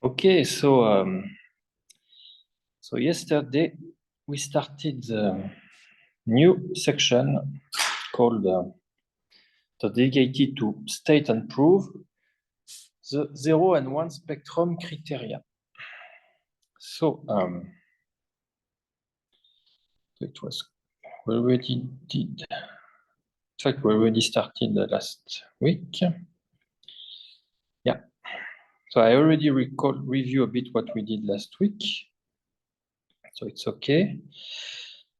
Okay, so yesterday we started the new section called dedicated to state and prove the 0 and 1 spectrum criteria. So it was we already did. In fact, we already started the last week. Yeah. So I already review a bit what we did last week. So it's okay.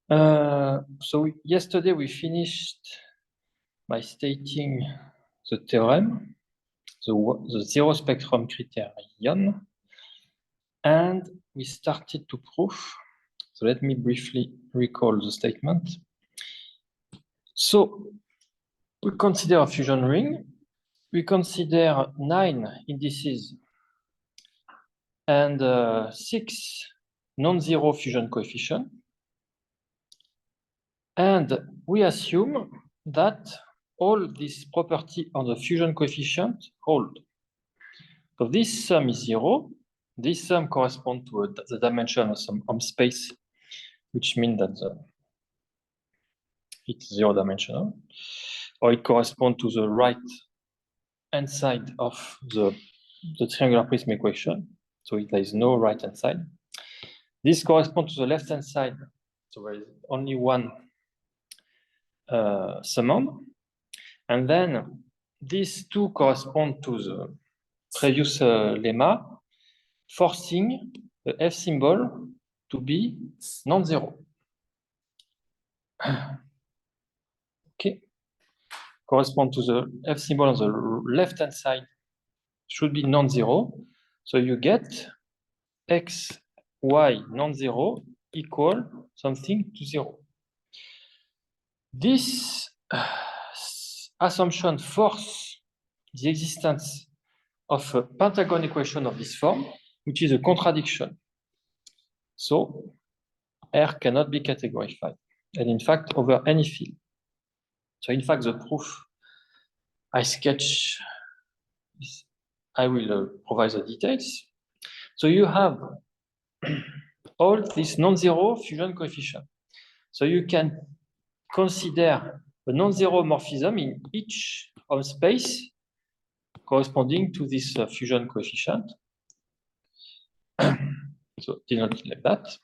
So yesterday we finished by stating the theorem, the zero spectrum criterion, and we started to prove. So let me briefly recall the statement. So we consider a fusion ring. We consider 9 indices and 6 non-zero fusion coefficients. And we assume that all these properties on the fusion coefficient hold. So this sum is 0. This sum corresponds to the dimension of some space, which means that it's 0-dimensional, or it corresponds to the right-hand side of the triangular prism equation. So there is no right-hand side. This corresponds to the left-hand side. So there is only one summand. And then these two correspond to the previous lemma, forcing the F symbol to be non-zero. Okay. Correspond to the F symbol on the left-hand side should be non-zero. So you get x, y non-zero equal something to 0. This assumption forces the existence of a Pentagon equation of this form, which is a contradiction. So R cannot be categorified, and in fact, over any field. So in fact, the proof I sketch, I will provide the details. So you have all these non-zero fusion coefficients. So you can consider a non-zero morphism in each of space corresponding to this fusion coefficient. So denoted like that.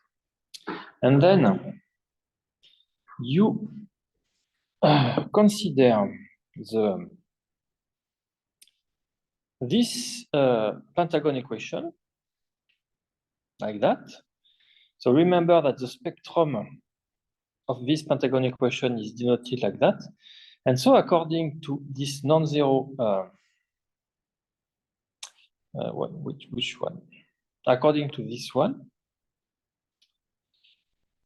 And then you consider this Pentagon equation like that. So remember that the spectrum of this Pentagon equation is denoted like that. And so according to this non-zero, which one? According to this one.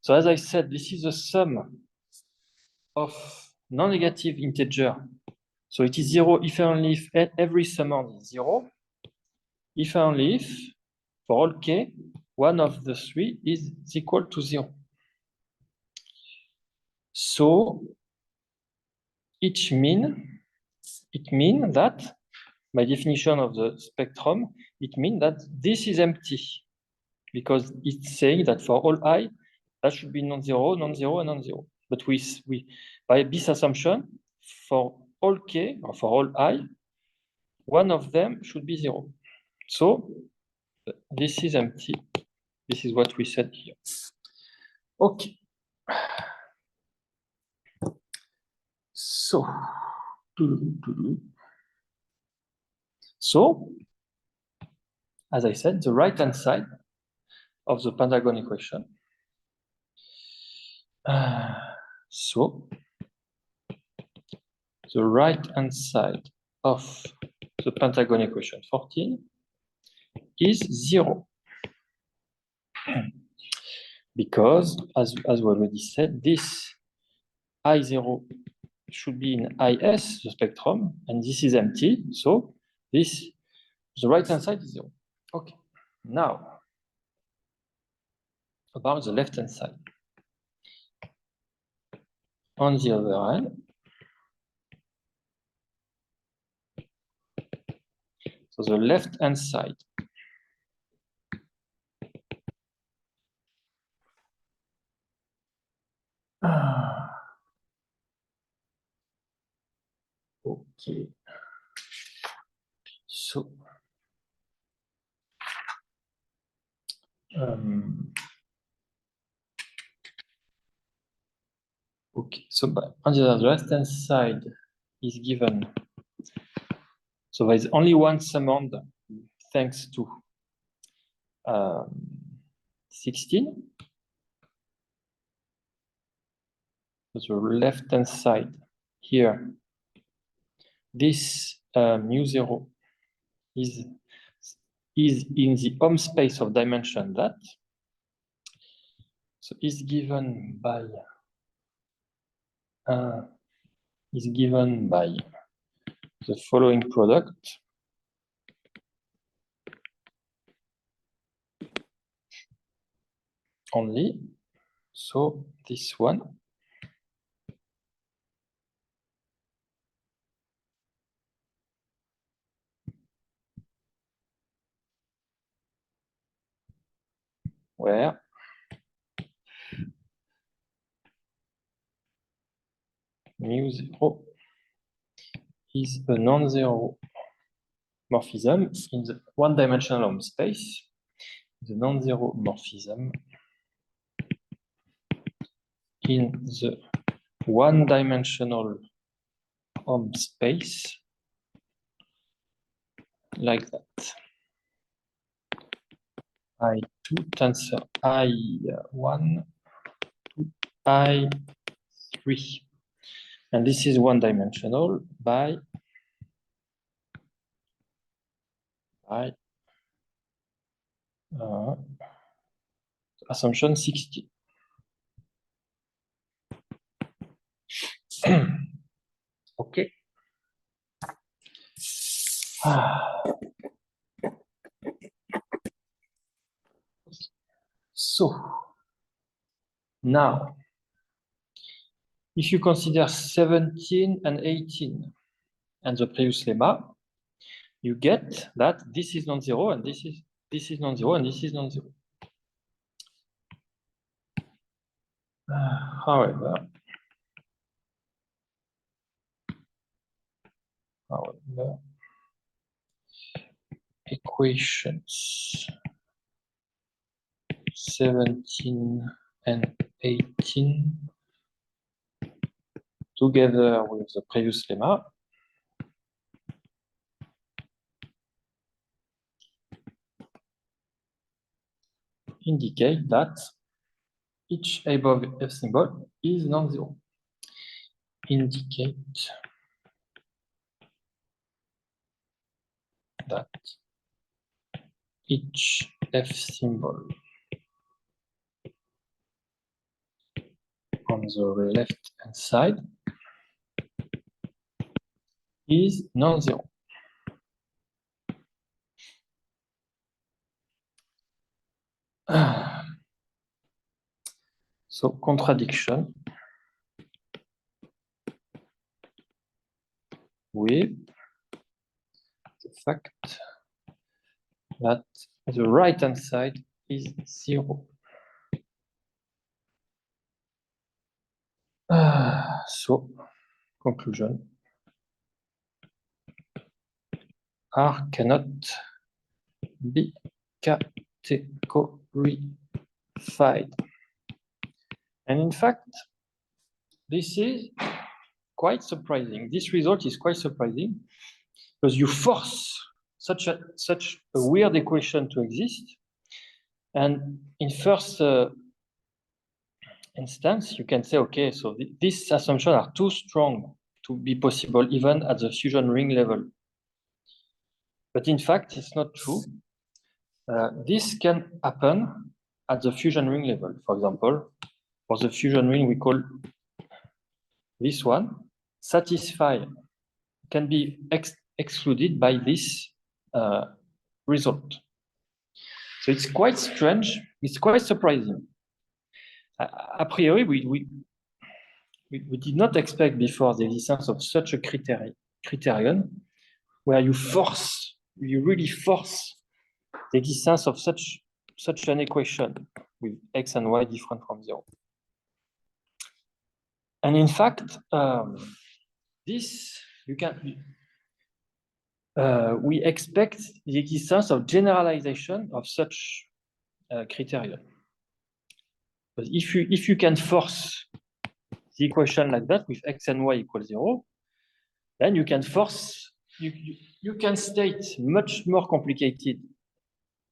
So as I said, this is the sum of non-negative integer. So it is 0 if and only if every summand is 0. If and only if, for all k, one of the three is equal to 0. So it means that, by definition of the spectrum, it means that this is empty, because it's saying that for all I, that should be non-zero, non-zero, and non-zero. But by this assumption, for all k, or for all I, one of them should be 0. So this is empty. This is what we said here. Okay. So as I said, the right-hand side of the Pentagon equation. So the right-hand side of the Pentagon equation 14 is 0. Because, as we already said, this I0 should be in IS, the spectrum, and this is empty. So the right-hand side is 0. Okay. Now, about the left-hand side. On the other hand, so the left-hand side Okay. So, okay. So, on the left-hand side is given. So there is only one summand thanks to 16. So the left-hand side here, this mu0 is in the home space of dimension that. So is given by the following product. Only. So this one. Where mu0 is a non-zero morphism in the one-dimensional home space. The non-zero morphism in the one-dimensional home space like that. I2 tensor I1 to I3. And this is one-dimensional by assumption 60. Okay. So now, if you consider 17 and 18 and the previous lemma, you get that this is non-zero and this is non-zero and this is non-zero. However, equations 17 and 18 together with the previous lemma indicate that each above F symbol is non-zero. Indicate that each F symbol on the left-hand side is non-zero. So contradiction with the fact that the right-hand side is 0. So conclusion, R cannot be categorified. And in fact, this is quite surprising. This result is quite surprising because you force such a weird equation to exist. And in first instance, you can say, okay, so these assumptions are too strong to be possible even at the fusion ring level. But in fact, it's not true. This can happen at the fusion ring level. For example, for the fusion ring, we call this one satisfy, can be excluded by this result. So it's quite strange. It's quite surprising. A priori, we did not expect before the existence of such a criterion where you really force the existence of such an equation with x and y different from 0. And in fact, this we expect the existence of generalization of such criterion. But if you can force the equation like that with x and y equals 0, then you can force, you can state much more complicated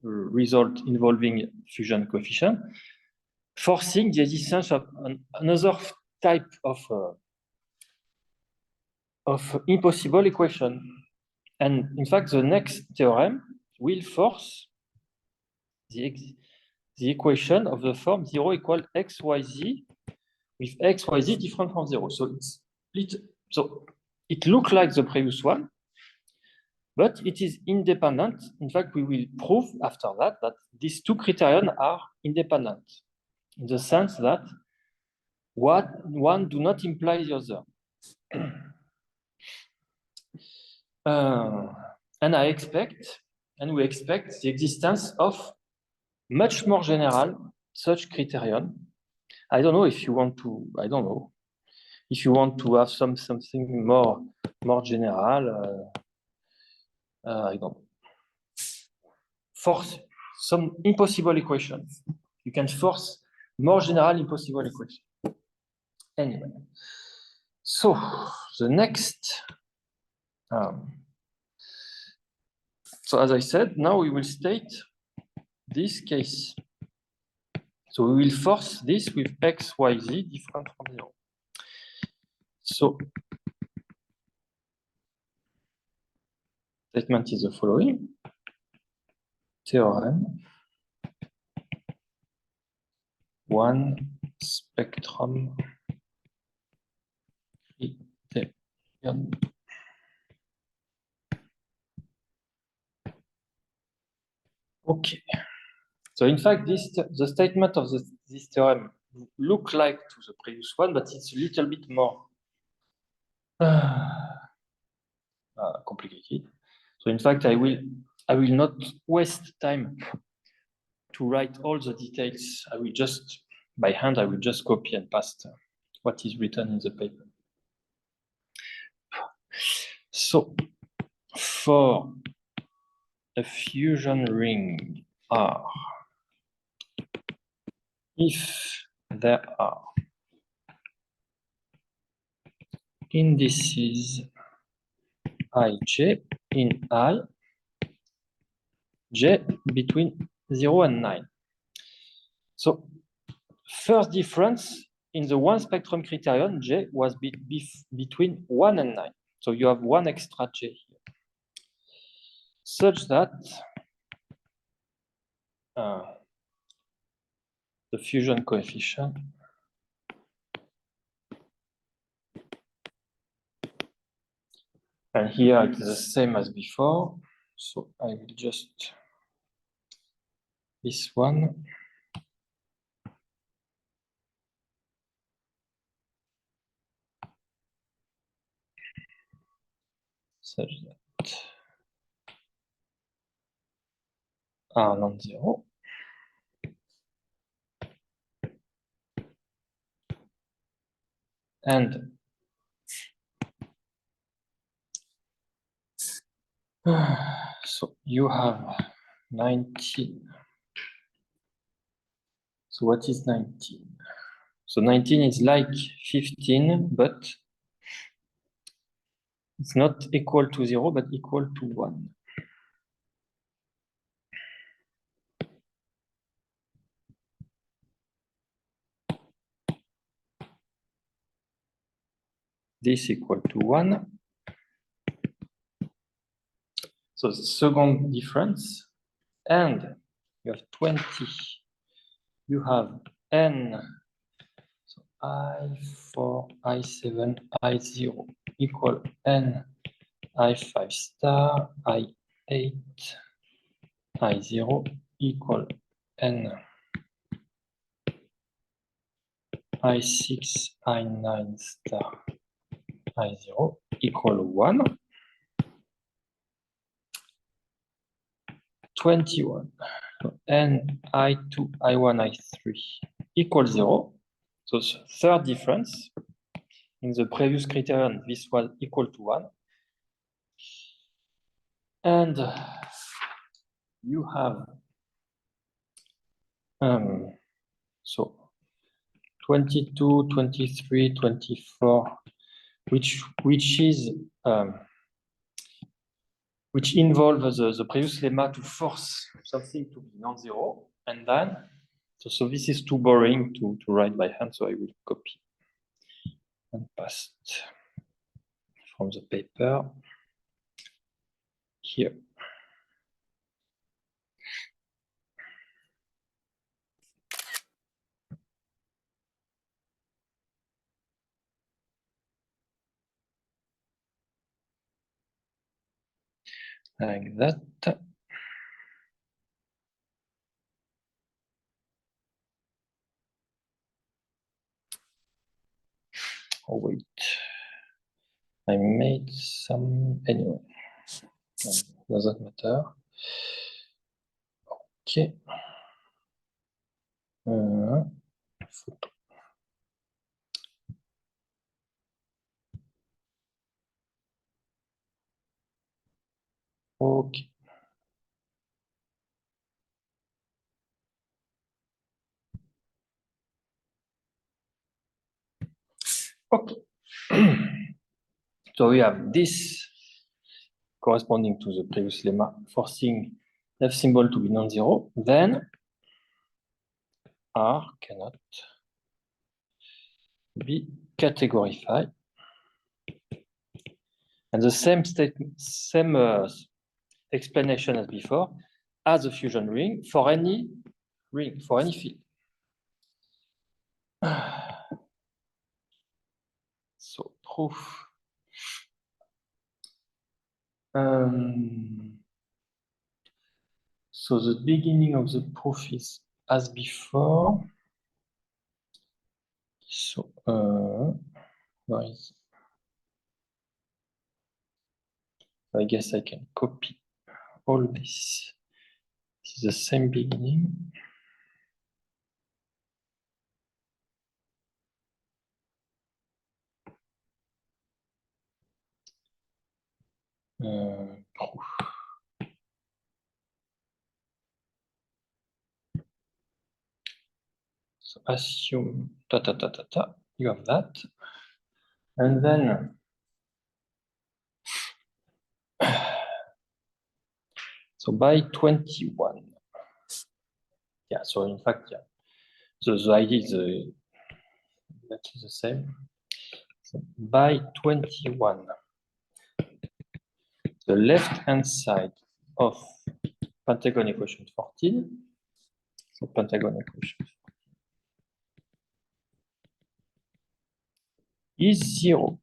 result involving fusion coefficient, forcing the existence of another type of impossible equation. And in fact, the next theorem will force the equation of the form 0 equal xyz with xyz different from 0. So it looks like the previous one, but it is independent. In fact, we will prove after that these two criterion are independent in the sense that one do not imply the other. And we expect the existence of much more general such criterion. I don't know if you want to, if you want to have something more general, I don't know. Force some impossible equation. You can force more general impossible equation. Anyway, so the next, so as I said, now we will state this case. So we will force this with x, y, z different from 0. So statement is the following. Theorem 1 spectrum criterion. Okay. So in fact, the statement of this theorem look like to the previous one, but it's a little bit more complicated. So in fact, I will not waste time to write all the details. I will just, by hand, I will just copy and paste what is written in the paper. So for a fusion ring R, if there are indices ij in I, j between 0 and 9. So first difference in the one spectrum criterion, j was between 1 and 9. So you have one extra j here, such that the fusion coefficient and here it's the same as before. So I will just this one. Such that are non-zero. And so you have 19. So what is 19? So 19 is like 15, but it's not equal to 0, but equal to 1. This equal to 1. So the second difference, and you have 20. You have n, so I4, I7, I0 equal n, I5 star, I8, I0 equal n, I6, I9 star, I0 equal 1. 21. So n, I2, I1, I3 equals 0. So third difference. In the previous criterion, this was equal to 1. And you have so 22, 23, 24, which involves the previous lemma to force something to be non-zero, and then so this is too boring to write by hand, so I will copy and paste from the paper here. Like that. Oh, wait. I made some anyway. Doesn't matter. Okay. Photo. Okay. Okay. So we have this corresponding to the previous lemma, forcing F symbol to be non-zero, then R cannot be categorified. And the same explanation as before, as a fusion ring for any field. So proof. So the beginning of the proof is as before. So where is it? I guess I can copy all this. This is the same beginning. Proof. So assume you have that, and then so by 21. Yeah, so in fact, yeah. So the idea is exactly the same. So by 21, the left-hand side of Pentagon equation 14, so Pentagon equation is 0.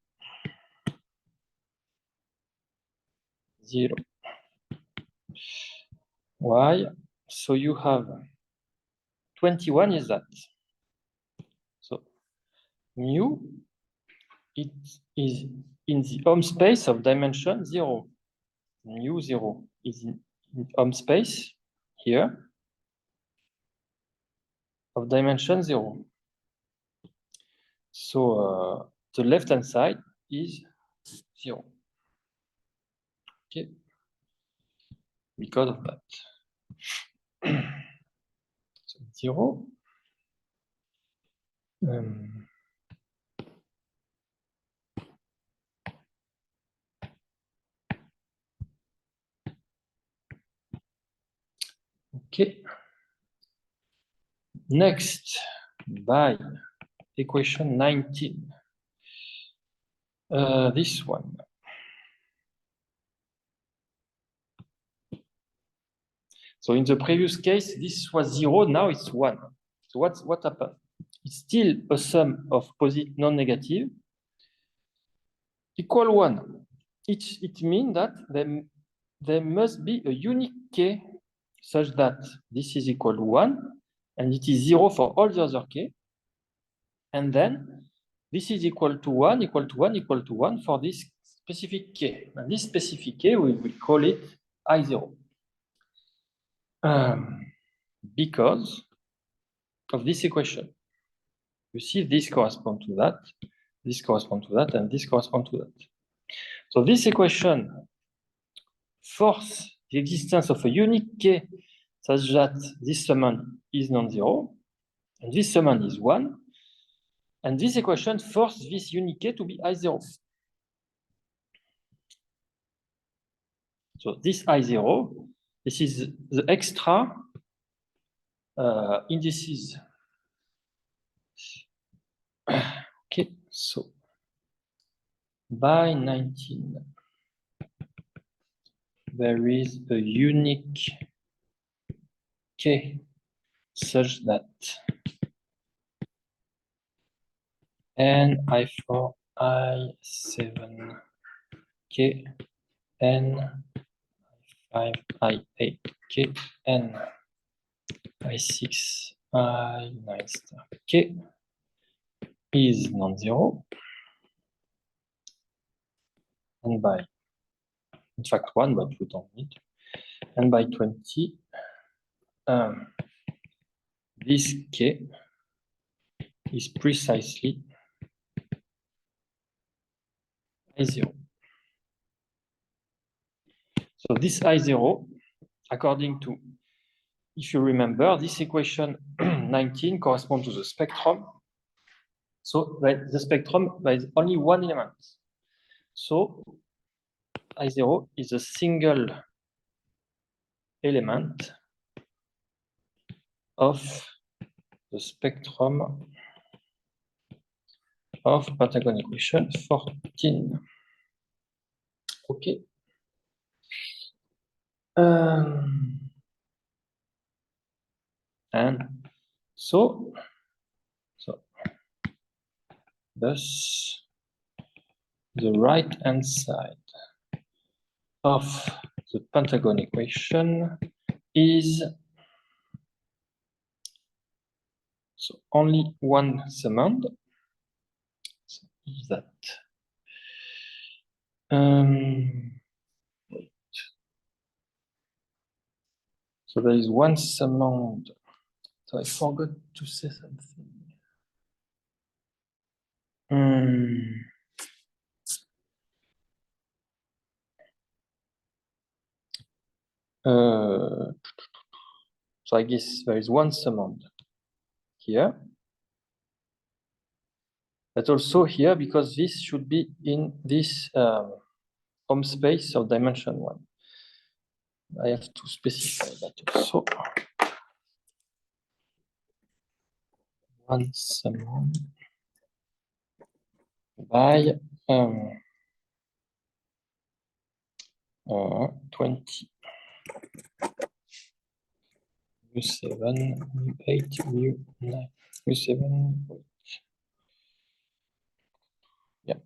0. Why? So you have 21 is that. So mu, it is in the home space of dimension 0. Mu 0 is in home space here of dimension 0. So the left-hand side is 0. Okay, because of that. So 0. Okay. Next, by equation 19. This one. So in the previous case, this was 0, now it's 1. So what happened? It's still a sum of positive non-negative equal 1. It means that there must be a unique k such that this is equal to 1, and it is 0 for all the other k. And then this is equal to 1, equal to 1, equal to 1 for this specific k. And this specific k, we will call it I0. Because of this equation. You see, this corresponds to that, this corresponds to that, and this corresponds to that. So this equation force the existence of a unique k such that this summand is non-zero, and this summand is 1, and this equation forces this unique k to be I0. So this I0, this is the extra indices. Okay, so by 19, there is a unique k such that n I4 I7 k n I5 I8 k n I6 I9 star k is non-zero, and by, in fact, 1, but we don't need, and by 20, this k is precisely I0. So this I0, according to, if you remember, this equation 19 corresponds to the spectrum. So the spectrum, there is only one element. So I0 is a single element of the spectrum of Pentagon equation 14. Okay. And so thus the right-hand side of the Pentagon equation is so only one summand. So is that so there is one summand. So I forgot to say something. So I guess there is one summand here, but also here, because this should be in this home space of dimension 1. I have to specify that also. One summand by 20. mu7, mu8, mu9, mu7. Yeah.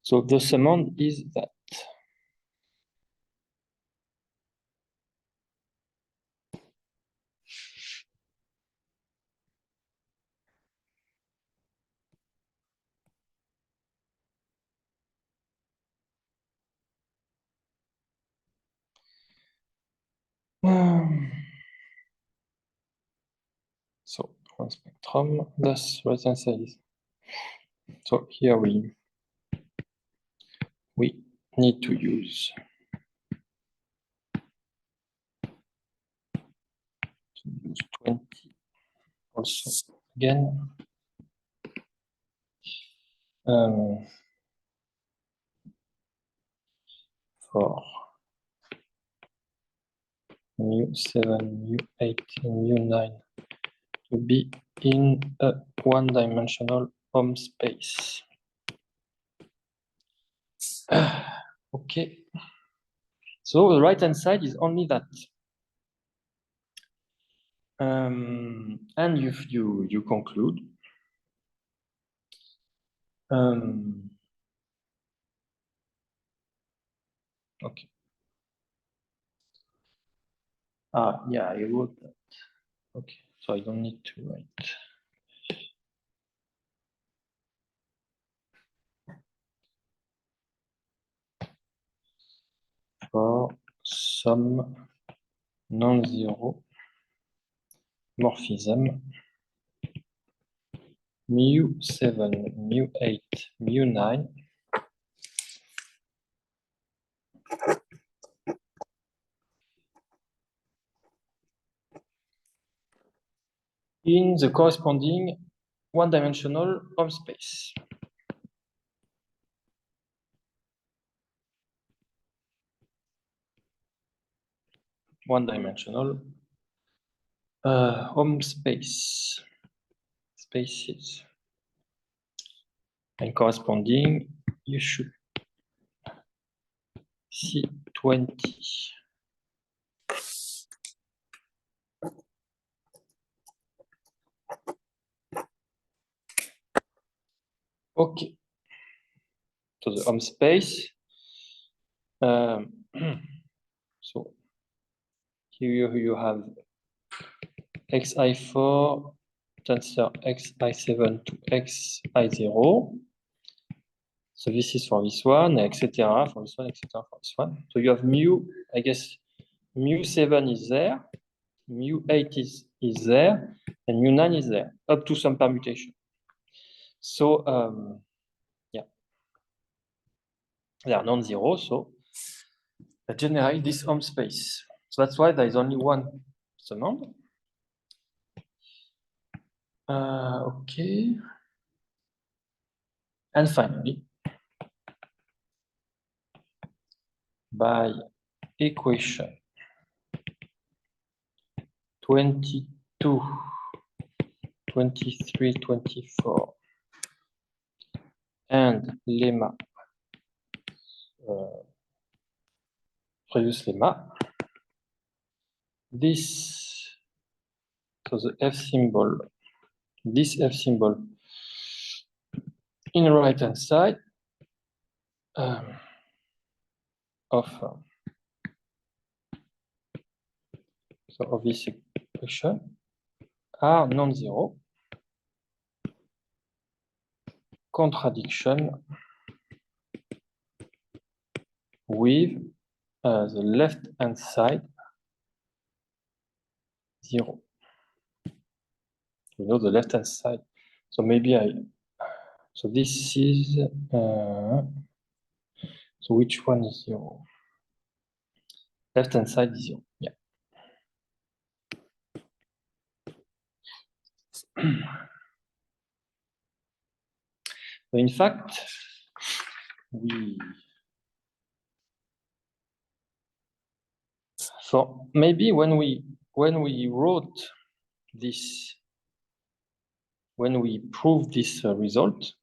So the summand is that. So one spectrum, thus right-hand side is. So here we need to use 20 also again. For mu7, mu8, and mu9 to be in a one-dimensional home space. Okay. So the right-hand side is only that. And you conclude. Okay. Yeah, I wrote that. Okay, so I don't need to write. For some non-zero morphism, mu7, mu8, mu9 in the corresponding one-dimensional home space. One-dimensional home spaces, and corresponding, you should see 20. Okay. So the home space. So here you have xi4 tensor xi7 to xi0. So this is for this one, etc. for this one, etc. for this one. So you have mu, I guess mu7 is there, mu8 is there, and mu9 is there, up to some permutation. So yeah, they are non-zero, so that generate this home space. So that's why there is only one summand. Okay. And finally, by equation 22, 23, 24, and lemma, previous lemma, this, so the F symbol, this F symbol in the right hand side of this equation are non-zero. Contradiction with the left hand side 0. You know the left hand side. So maybe so this is, so which one is 0? Left hand side is 0, yeah. So in fact, so maybe when we wrote this, when we proved this result,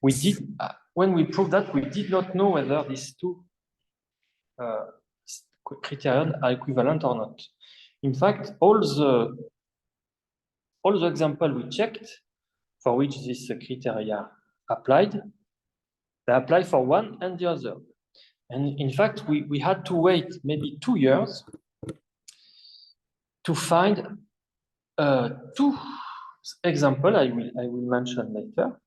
we did, when we proved that, we did not know whether these two criterion are equivalent or not. In fact, all the example we checked for which this criteria applied, they apply for one and the other. And in fact, we had to wait maybe 2 years to find 2 examples I will mention later,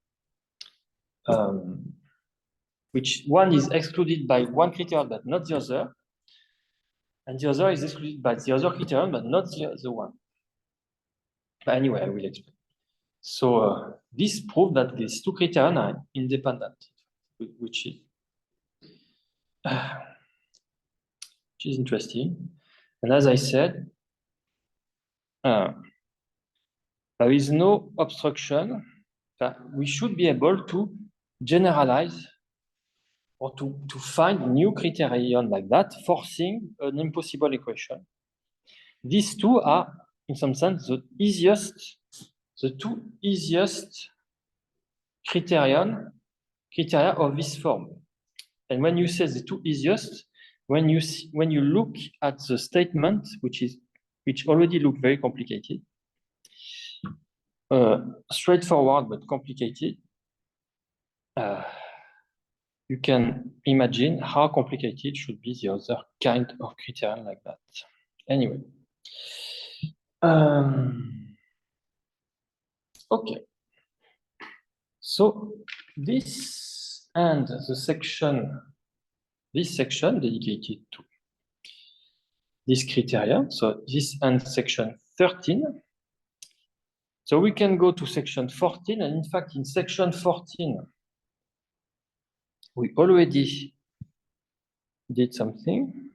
which one is excluded by one criterion but not the other, and the other is excluded by the other criterion but not the other one. But anyway, I will explain. So this proves that these 2 criteria are independent, which is interesting. And as I said, there is no obstruction that we should be able to generalize or to find new criterion like that, forcing an impossible equation. These 2 are, in some sense, the 2 easiest criteria of this form. And when you say the 2 easiest, when you look at the statement, which already look very complicated, straightforward but complicated, you can imagine how complicated should be the other kind of criterion like that. Anyway. Okay. So this and the section, this section dedicated to this criteria, so this and section 13. So we can go to section 14, and in fact, in section 14, we already did something.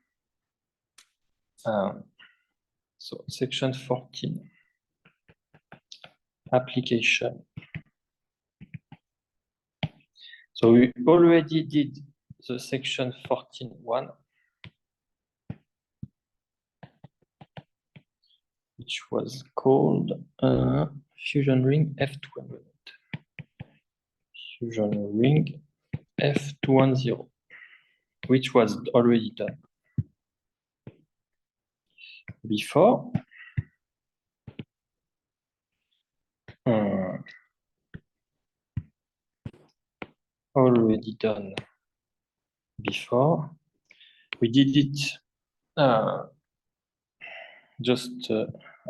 So section 14. application. So we already did the section 14.1, which was called fusion ring F200. Fusion ring F210, which was already done before. Already done before. We did it just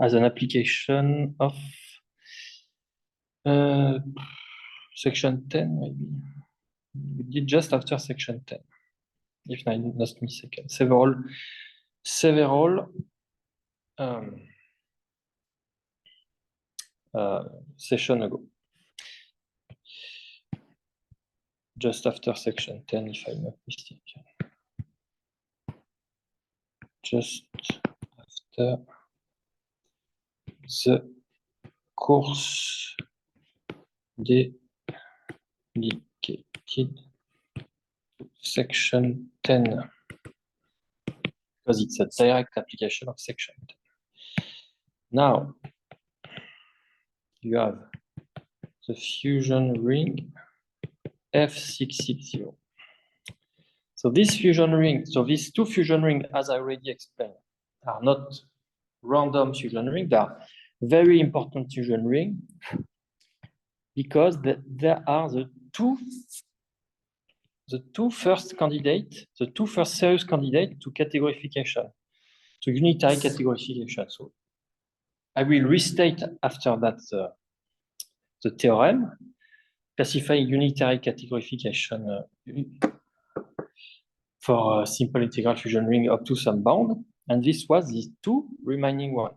as an application of section 10, maybe. We did just after section 10, if I'm not mistaken. Several session ago. Just after section 10, if I'm not mistaken. Just after the course dedicated to section 10, because it's a direct application of section 10. Now, you have the fusion ring F660. So this fusion ring, so these two fusion rings, as I already explained, are not random fusion rings. They are very important fusion rings because there are the two first serious candidates to categorification, to unitary categorification. So I will restate after that the theorem classifying unitary categorification for a simple integral fusion ring up to some bound, and this was the two remaining one.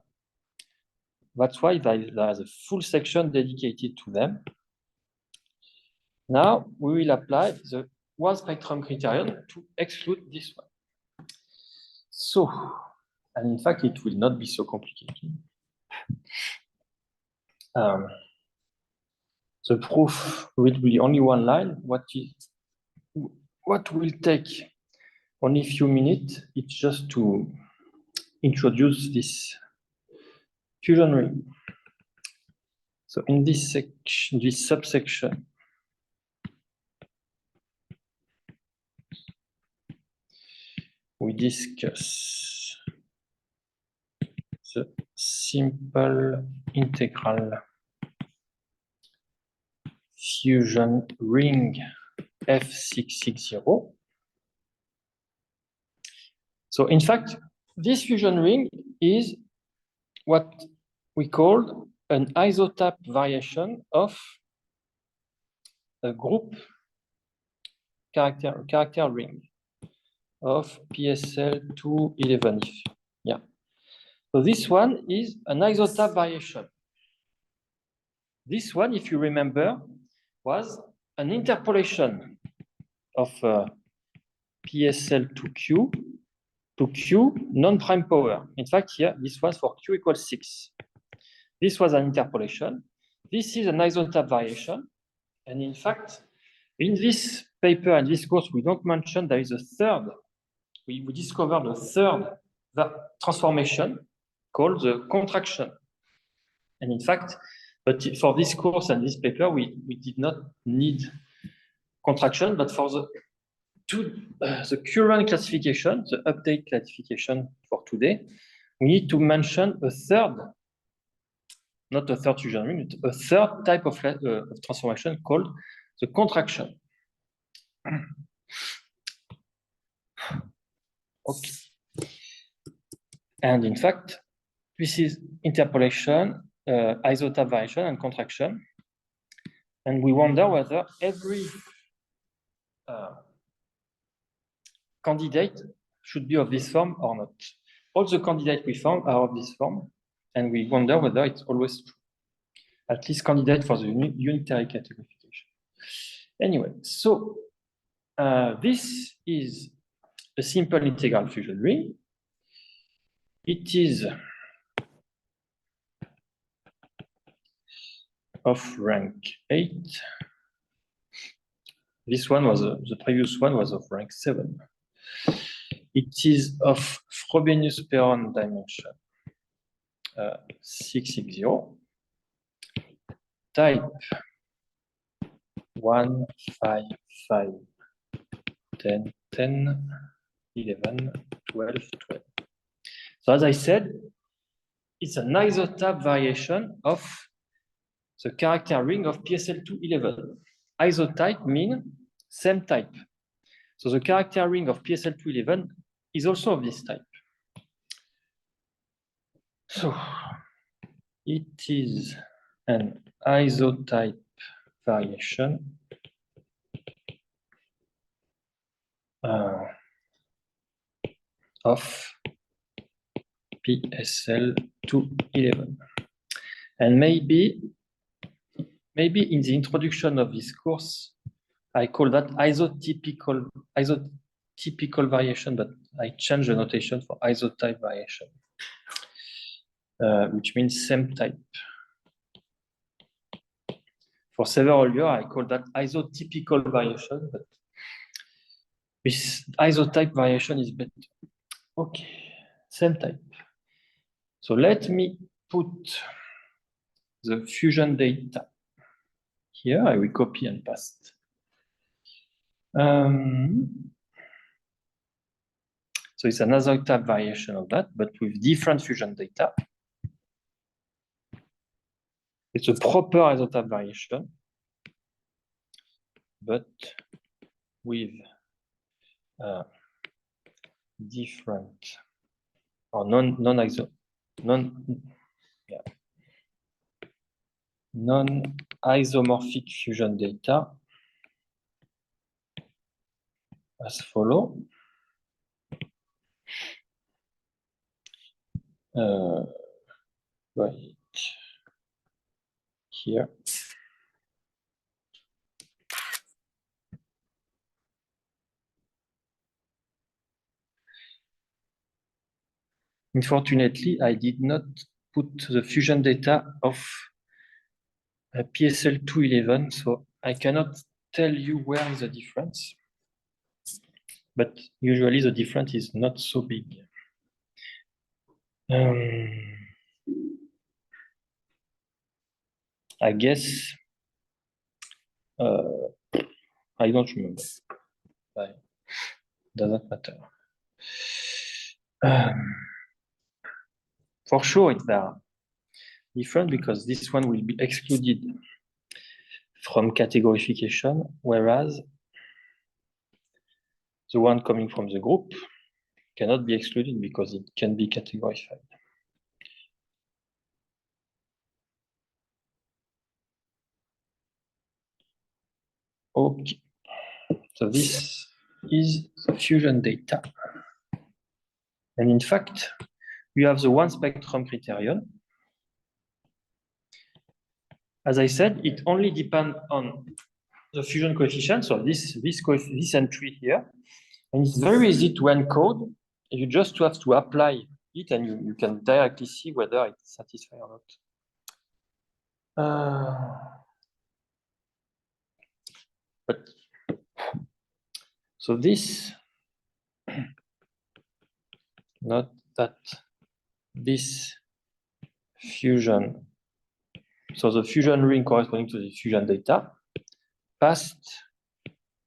That's why there's a full section dedicated to them. Now we will apply the one spectrum criterion to exclude this one. So, and in fact, it will not be so complicated. The proof will be only one line. What will take only a few minutes, it's just to introduce this fusion ring. So in this section, this subsection, we discuss the simple integral fusion ring F660. So in fact, this fusion ring is what we call an isotype variation of a group character ring of PSL 211. Yeah. So this one is an isotype variation. This one, if you remember, was an interpolation of PSL to Q non-prime power. In fact, here, this was for Q equals 6. This was an interpolation. This is an isotype variation. And in fact, in this paper and this course, we don't mention there is a third. We discovered a third transformation called the contraction. And in fact, but for this course and this paper, we did not need contraction, but for the current classification, the update classification for today, we need to mention a third, not a third fusion ring, but a third type of transformation called the contraction. Okay. And in fact, this is interpolation, isotype variation, and contraction. And we wonder whether every candidate should be of this form or not. All the candidates we found are of this form, and we wonder whether it's always true. At least candidate for the unitary categorification. Anyway, so this is a simple integral fusion ring. It is of rank 8. This one was, the previous one was of rank 7. It is of Frobenius-Perron dimension 660. Type 1, 5, 5, 10, 10, 11, 12, 12. So as I said, it's an isotype variation of the character ring of PSL211. Isotype means same type. So the character ring of PSL211 is also of this type. So it is an isotype variation of PSL211. And maybe in the introduction of this course, I call that isotypical variation, but I change the notation for isotype variation, which means same type. For several years, I call that isotypical variation, but this isotype variation is better. Okay, same type. So let me put the fusion data here. I will copy and paste. So it's another type variation of that, but with different fusion data. It's a proper isotype variation, but with different or non-isomorphic fusion data as follow. Right here. Unfortunately, I did not put the fusion data of PSL211, so I cannot tell you where is the difference. But usually the difference is not so big. I guess I don't remember. Doesn't matter. For sure, it's different because this one will be excluded from categorification, whereas the one coming from the group cannot be excluded because it can be categorified. Okay, so this is the fusion data. And in fact, we have the one spectrum criterion. As I said, it only depends on the fusion coefficient, so this entry here. And it's very easy to encode. You just have to apply it and you can directly see whether it's satisfied or not. So this, not that this fusion, so the fusion ring corresponding to the fusion data passed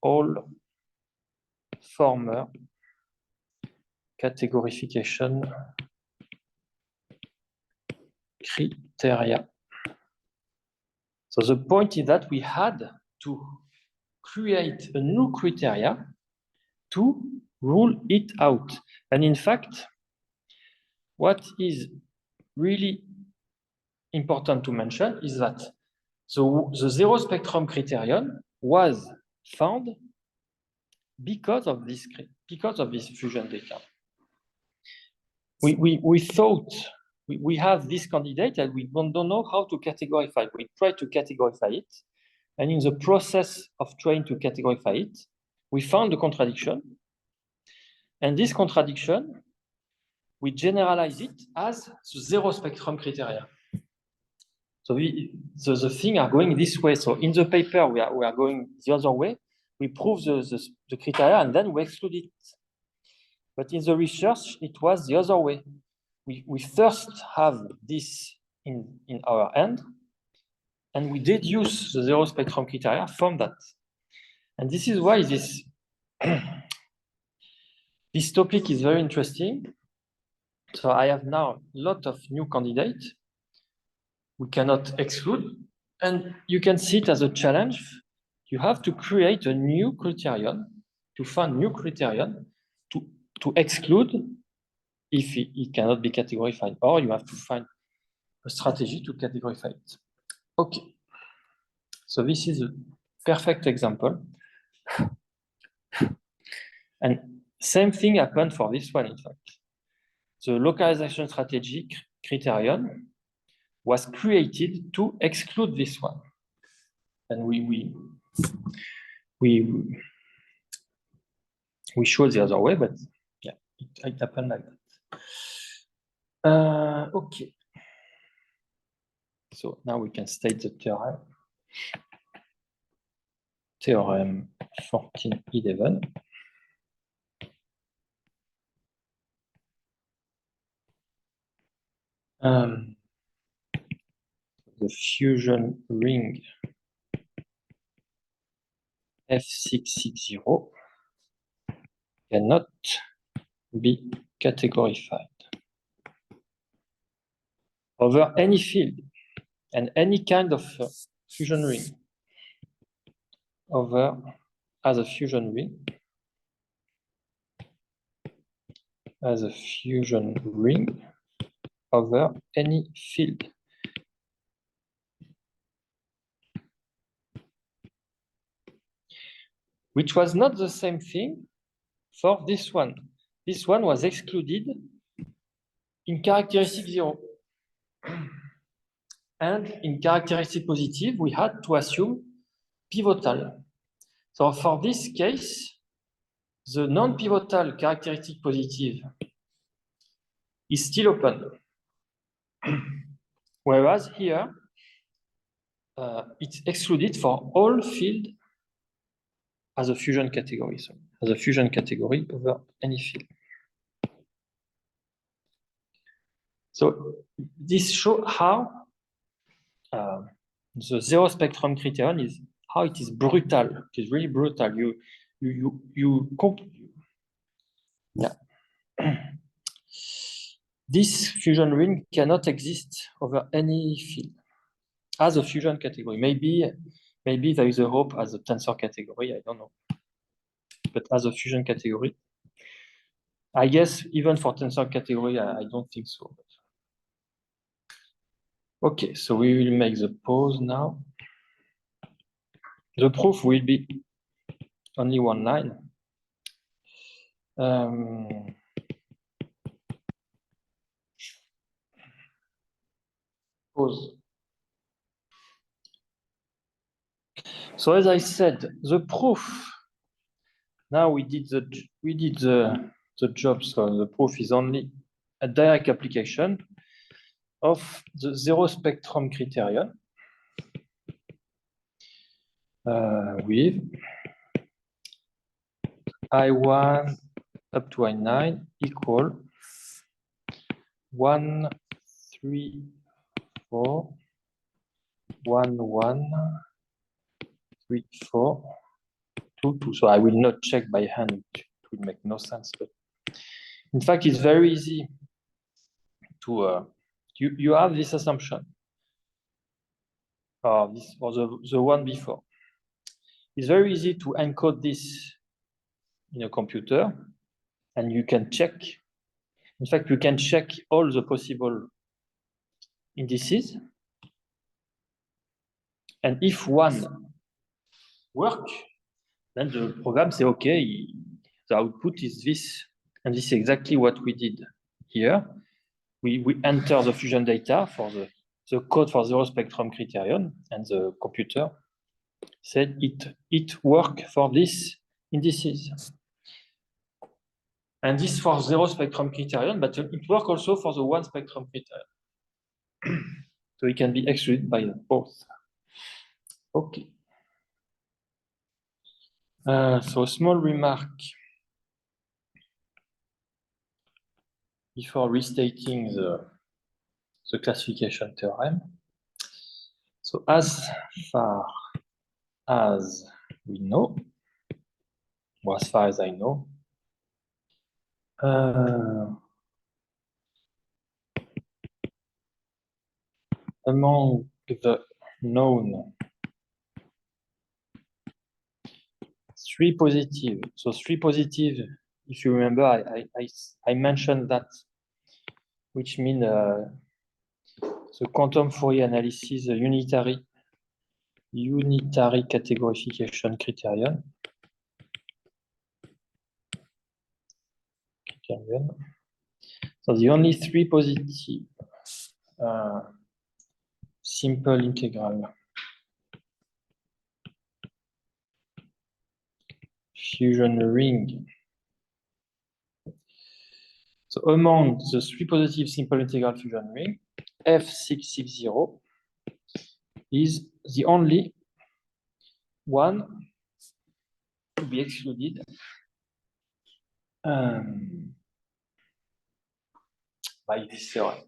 all former categorification criteria. So the point is that we had to create a new criteria to rule it out. And in fact, what is really important to mention is that the zero spectrum criterion was found because of this fusion data. We thought we have this candidate and we don't know how to categorify. We try to categorify it, and in the process of trying to categorify it, we found a contradiction. And this contradiction, we generalize it as the zero spectrum criteria. So the thing are going this way. So in the paper, we are going the other way. We prove the criteria and then we exclude it. But in the research, it was the other way. We first have this in our hand, and we deduce the zero spectrum criteria from that. And this is why this topic is very interesting. So I have now a lot of new candidates we cannot exclude, and you can see it as a challenge. You have to create a new criterion, to find new criterion to exclude if it cannot be categorified, or you have to find a strategy to categorify it. Okay, so this is a perfect example. And same thing happened for this one, in fact. The localization strategy criterion was created to exclude this one. And we showed the other way, but yeah, it happened like that. Okay. So now we can state the theorem. Theorem 1411. The fusion ring F660 cannot be categorified over any field and any kind of fusion ring over as a fusion ring over any field. Which was not the same thing for this one. This one was excluded in characteristic 0. And in characteristic positive, we had to assume pivotal. So for this case, the non-pivotal characteristic positive is still open. Whereas here, it's excluded for all field as a fusion category. So as a fusion category over any field. So this shows how the zero spectrum criterion is how it is brutal. It is really brutal. Yeah. This fusion ring cannot exist over any field as a fusion category. Maybe there is a hope as a tensor category. I don't know. But as a fusion category, I guess even for tensor category, I don't think so. Okay, so we will make the pause now. The proof will be only one line. Pause. So as I said, the proof. Now we did the job. So the proof is only a direct application of the zero spectrum criterion with I1 up to I9 equal 1, 3, 4, 1, 1, 3, 4, 2, 2. So I will not check by hand. It will make no sense. But in fact, it's very easy to you have this assumption. Or the one before. It's very easy to encode this in a computer, and you can check. In fact, you can check all the possible indices. And if one works, then the program says, okay, the output is this. And this is exactly what we did here. We enter the fusion data for the code for zero spectrum criterion, and the computer said it worked for these indices. And this for zero spectrum criterion, but it works also for the one spectrum criterion. So it can be excluded by both. Okay. So a small remark before restating the classification theorem. So as far as we know, or as far as I know, among the known three positive, so three positive, if you remember, I mentioned that, which means the quantum Fourier analysis unitary categorification criterion. So the only three positive simple integral fusion ring. So among the three positive simple integral fusion ring, F660 is the only one to be excluded by this theorem.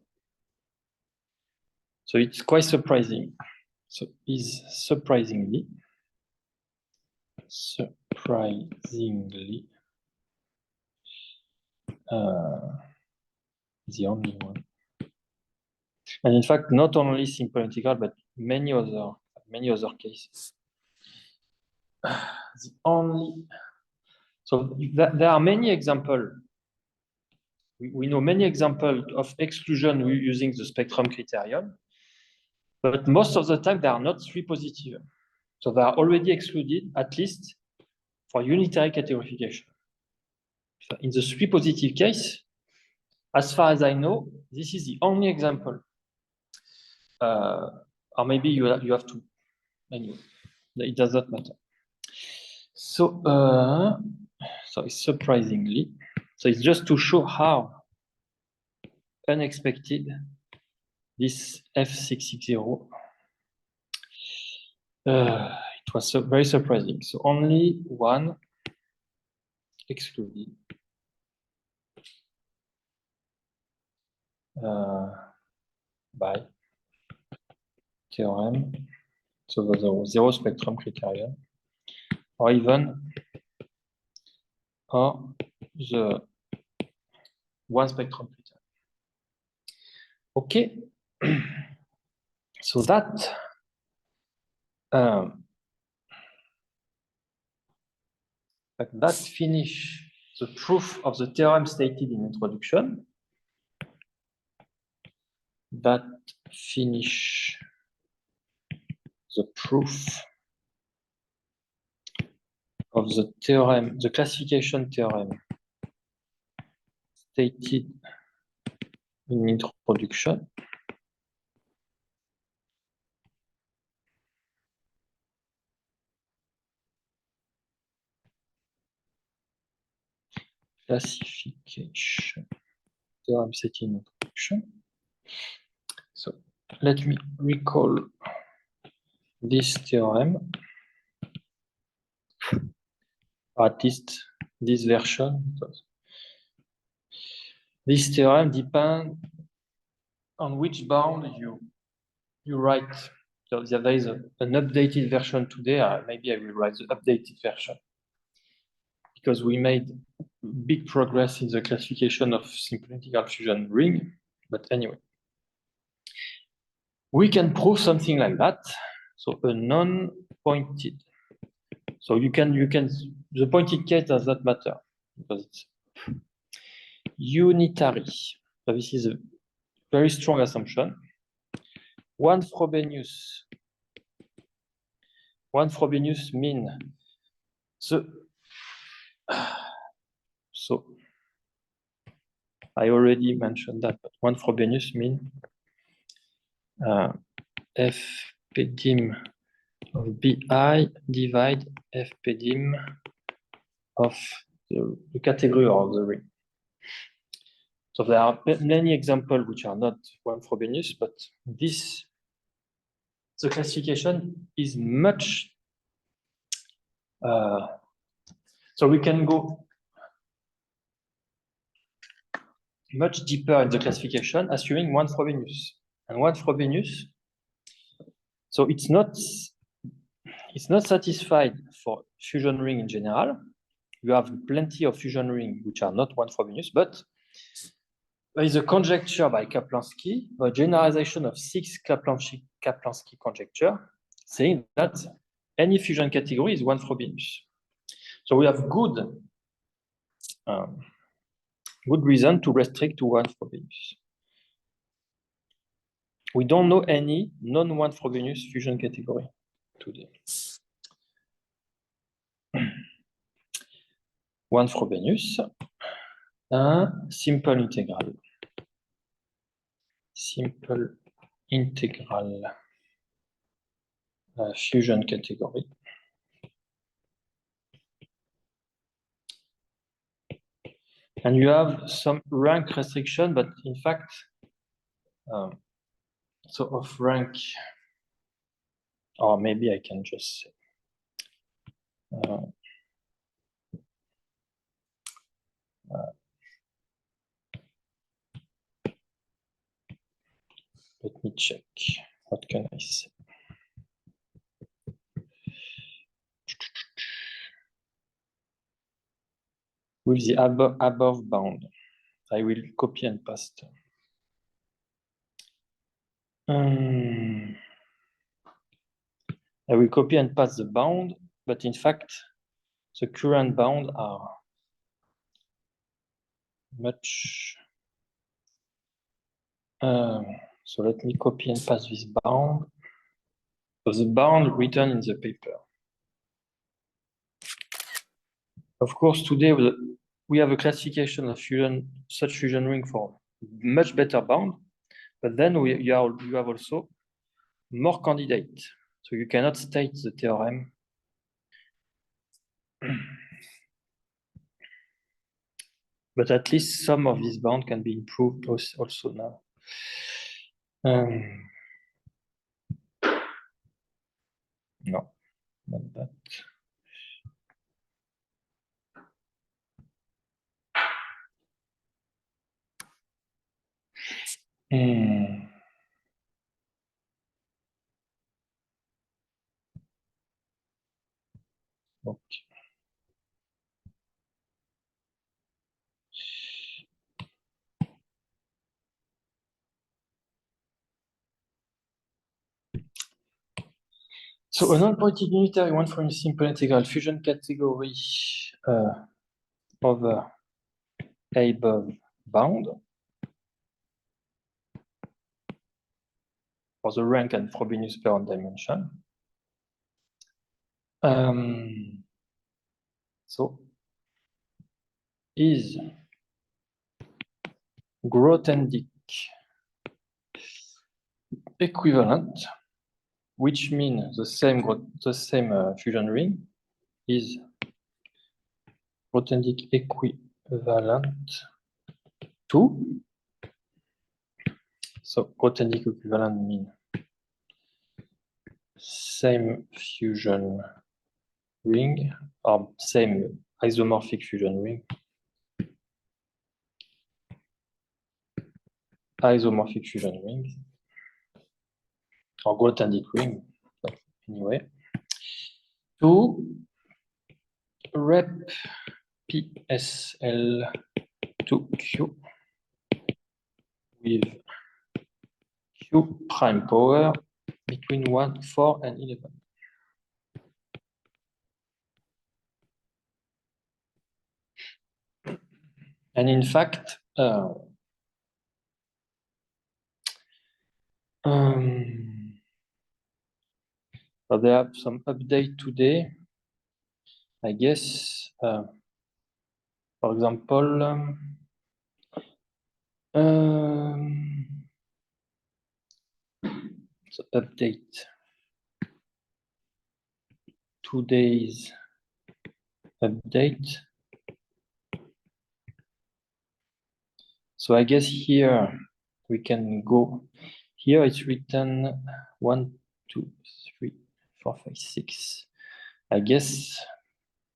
So it's quite surprising. So is surprisingly the only one. And in fact, not only simple integral, but many other cases. The only, so there are many examples. We know many examples of exclusion using the spectrum criterion, but most of the time they are not three positive. So they are already excluded, at least for unitary categorification. So in the three positive case, as far as I know, this is the only example. Or maybe you have to. Anyway, it does not matter. So, so it's surprisingly. So it's just to show how unexpected this F660. It was very surprising. So only one excluded. By theorem. So the zero spectrum criterion, or even the one spectrum criterion. Okay. So that finish the proof of the theorem stated in introduction. That finish the proof of the theorem, the classification theorem stated in introduction. Classification theorem stated in introduction. So let me recall this theorem, or at least this version. This theorem depends on which bound you write. So there is an updated version today. Maybe I will write the updated version, because we made big progress in the classification of simple integral fusion ring. But anyway, we can prove something like that. So a non-pointed. So you can the pointed case does not matter because it's unitary. So this is a very strong assumption. One Frobenius mean so I already mentioned that, but one Frobenius mean f p dim of bi divide f p dim of the category of the ring. So there are many examples which are not one Frobenius, but this the classification is much. So we can go much deeper in the classification, assuming one Frobenius. And one Frobenius, so it's not satisfied for fusion ring in general. You have plenty of fusion rings which are not one Frobenius, but there is a conjecture by Kaplansky, a generalization of 6 Kaplansky conjecture, saying that any fusion category is one Frobenius. So we have good reason to restrict to one Frobenius. We don't know any non-one Frobenius fusion category today. One Frobenius, simple integral fusion category. And you have some rank restriction, but in fact, so of rank, or maybe I can just say, let me check. What can I say? With the above bound, I will copy and paste. I will copy and paste the bound, but in fact, the current bound are much. So let me copy and paste this bound. So the bound written in the paper. Of course, today we have a classification of such fusion ring for much better bound, but then you have also more candidates. So you cannot state the theorem. But at least some of these bounds can be improved also now. No, not that. Okay. So a non-pointed unitary one from a simple integral fusion category over above bound for the rank and Frobenius per dimension. So is Grothendieck equivalent, which means the same fusion ring, is Grothendieck equivalent to. So Grothendieck equivalent means same fusion ring or same isomorphic fusion ring. Isomorphic fusion ring or Grothendieck ring, but anyway, to rep PSL to Q with Q prime power between 1, 4, and 11. And in fact, so there are some update today. I guess, for example, so update today's update. So I guess here we can go. Here it's written 1, 2, 3, 4, 5, 6. I guess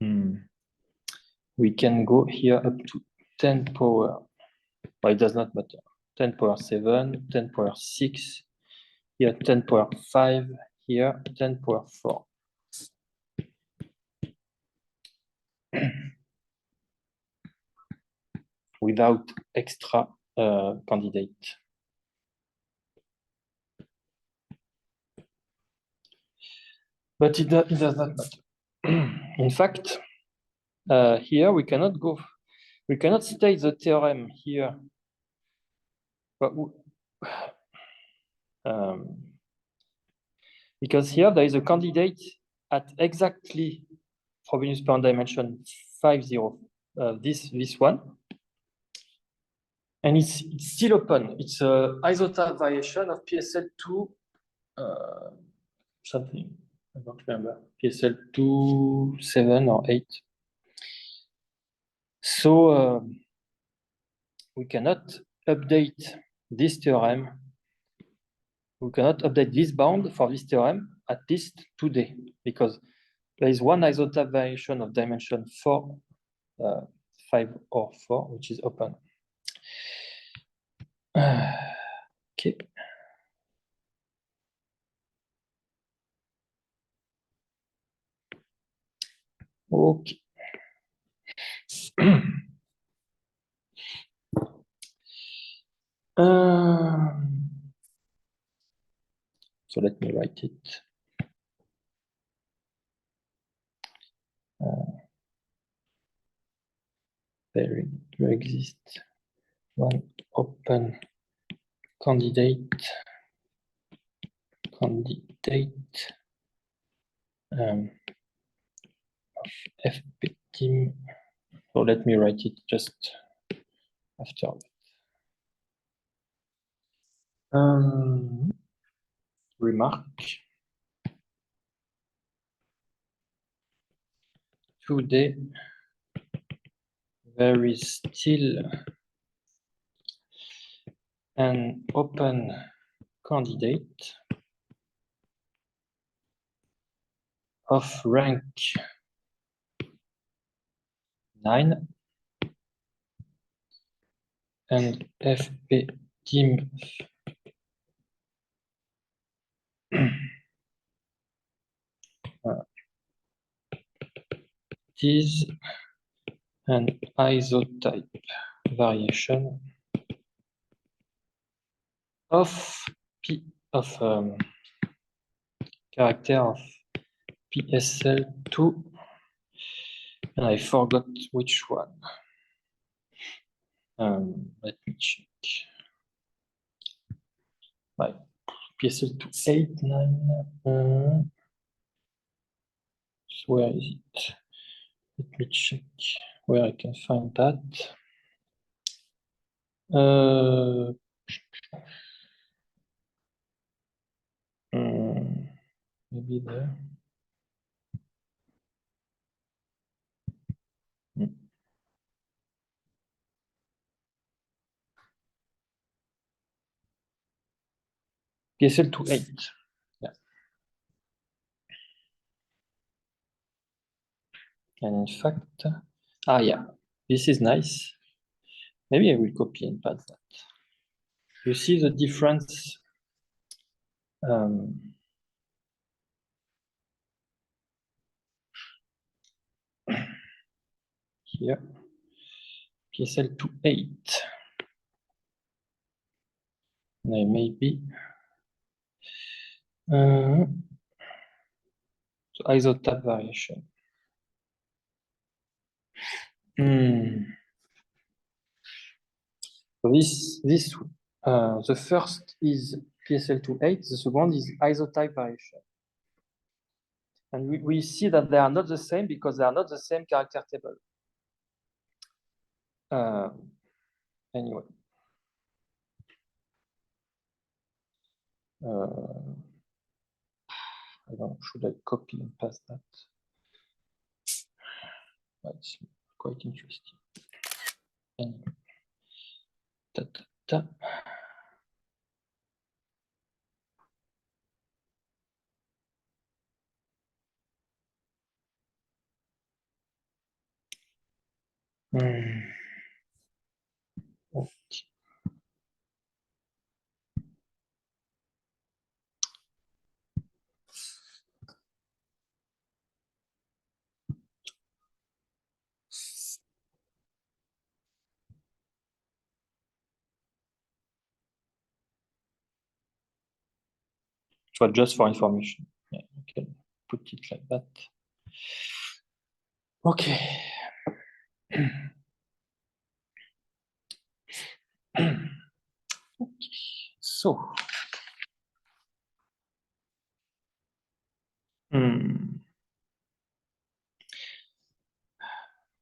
we can go here up to 10 power. Well, it does not matter. 10 power 7, 10 power 6, here 10 power 5, here 10 power 4. Without extra candidate. But it does not matter. In fact, here we cannot state the theorem here. But, because here there is a candidate at exactly Frobenius per dimension 5, 0, this one. And it's still open. It's an isotype variation of PSL2 something. I don't remember. PSL2, 7 or 8. So we cannot update this theorem. We cannot update this bound for this theorem, at least today, because there is one isotype variation of dimension 4, 5 or 4, which is open. Okay. Okay. So let me write it. There exists one open candidate of FP team. So let me write it just after that. Remark. Today, there is still an open candidate of rank 9 and FP team is an isotype variation of character of PSL2, and I forgot which one. Let me check. My PSL2 8, 9. So where is it? Let me check where I can find that. Maybe there. PSL2 8. Yeah. And in fact, yeah, this is nice. Maybe I will copy and paste that. You see the difference. Here, PSL2 8. And I maybe so isotype variation. So the first is PSL2 8, the second is isotype variation. And we see that they are not the same because they are not the same character table. Anyway. I don't know, should I copy and paste that? That's quite interesting. Anyway. So just for information. Yeah, you can put it like that. Okay. Okay. So.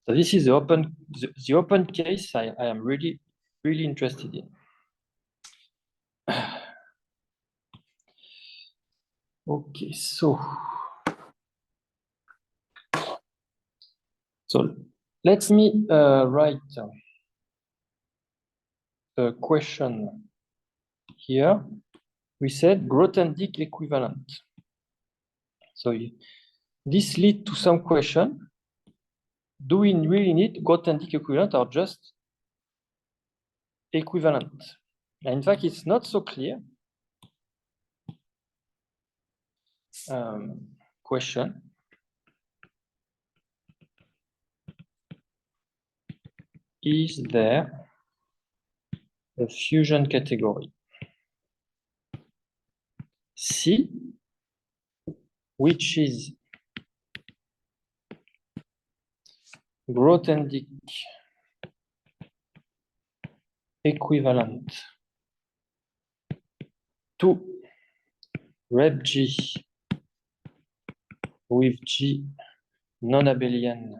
So this is the open case I am really interested in. Okay, so let me write a question here. We said Grothendieck equivalent. So this leads to some question. Do we really need Grothendieck equivalent or just equivalent? And in fact, it's not so clear. Question. Is there a fusion category C, which is Grothendieck equivalent to rep G with G non-abelian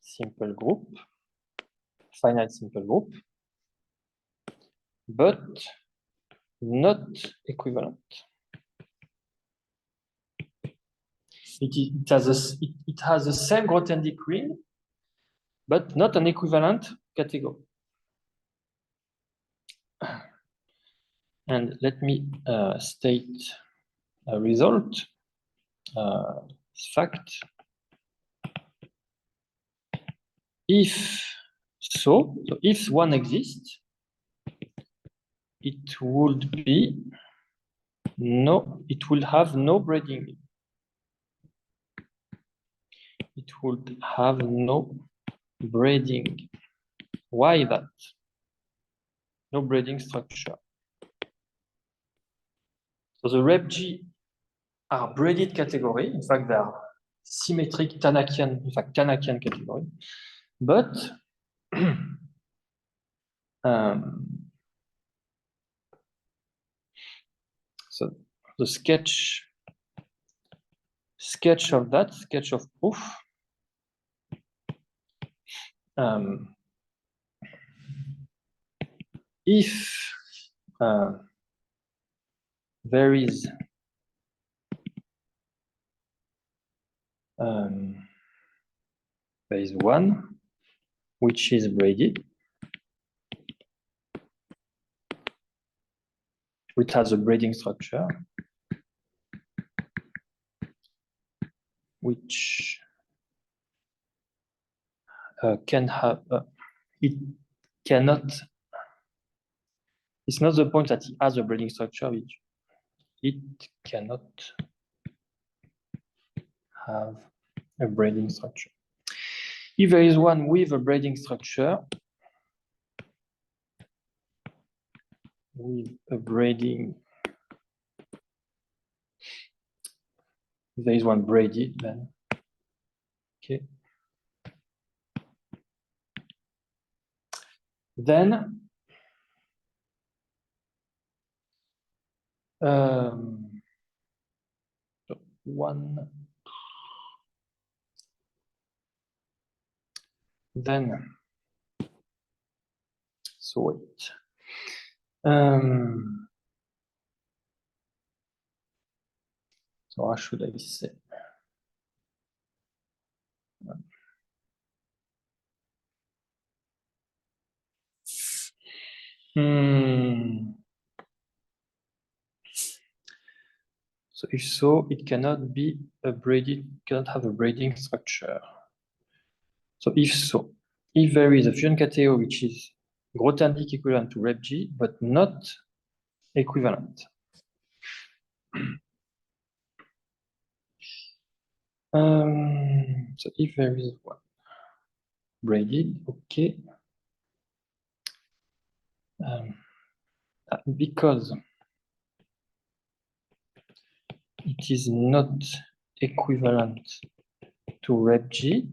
simple group, finite simple group, but not equivalent. It has the same Grothendieck ring, but not an equivalent category. And let me state a result, fact. If if one exists, it would be it will have no braiding. It would have no braiding. Why that? No braiding structure. So the rep G are braided category. In fact, they are symmetric Tanakian, in fact, Tanakian category. But so the sketch of that, sketch of proof, if there is one which is braided, which has a braiding structure, which can have it cannot. It's not the point that it has a braiding structure. It cannot have a braiding structure. If there is one with a braiding structure, if there is one braided, then okay. Then one. Then so wait. So how should I say? So if so, it cannot be a braided, cannot have a braiding structure. So if there is a fusion category which is Grothendieck equivalent to rep G, but not equivalent. So if there is one braided, okay. because it is not equivalent to rep G,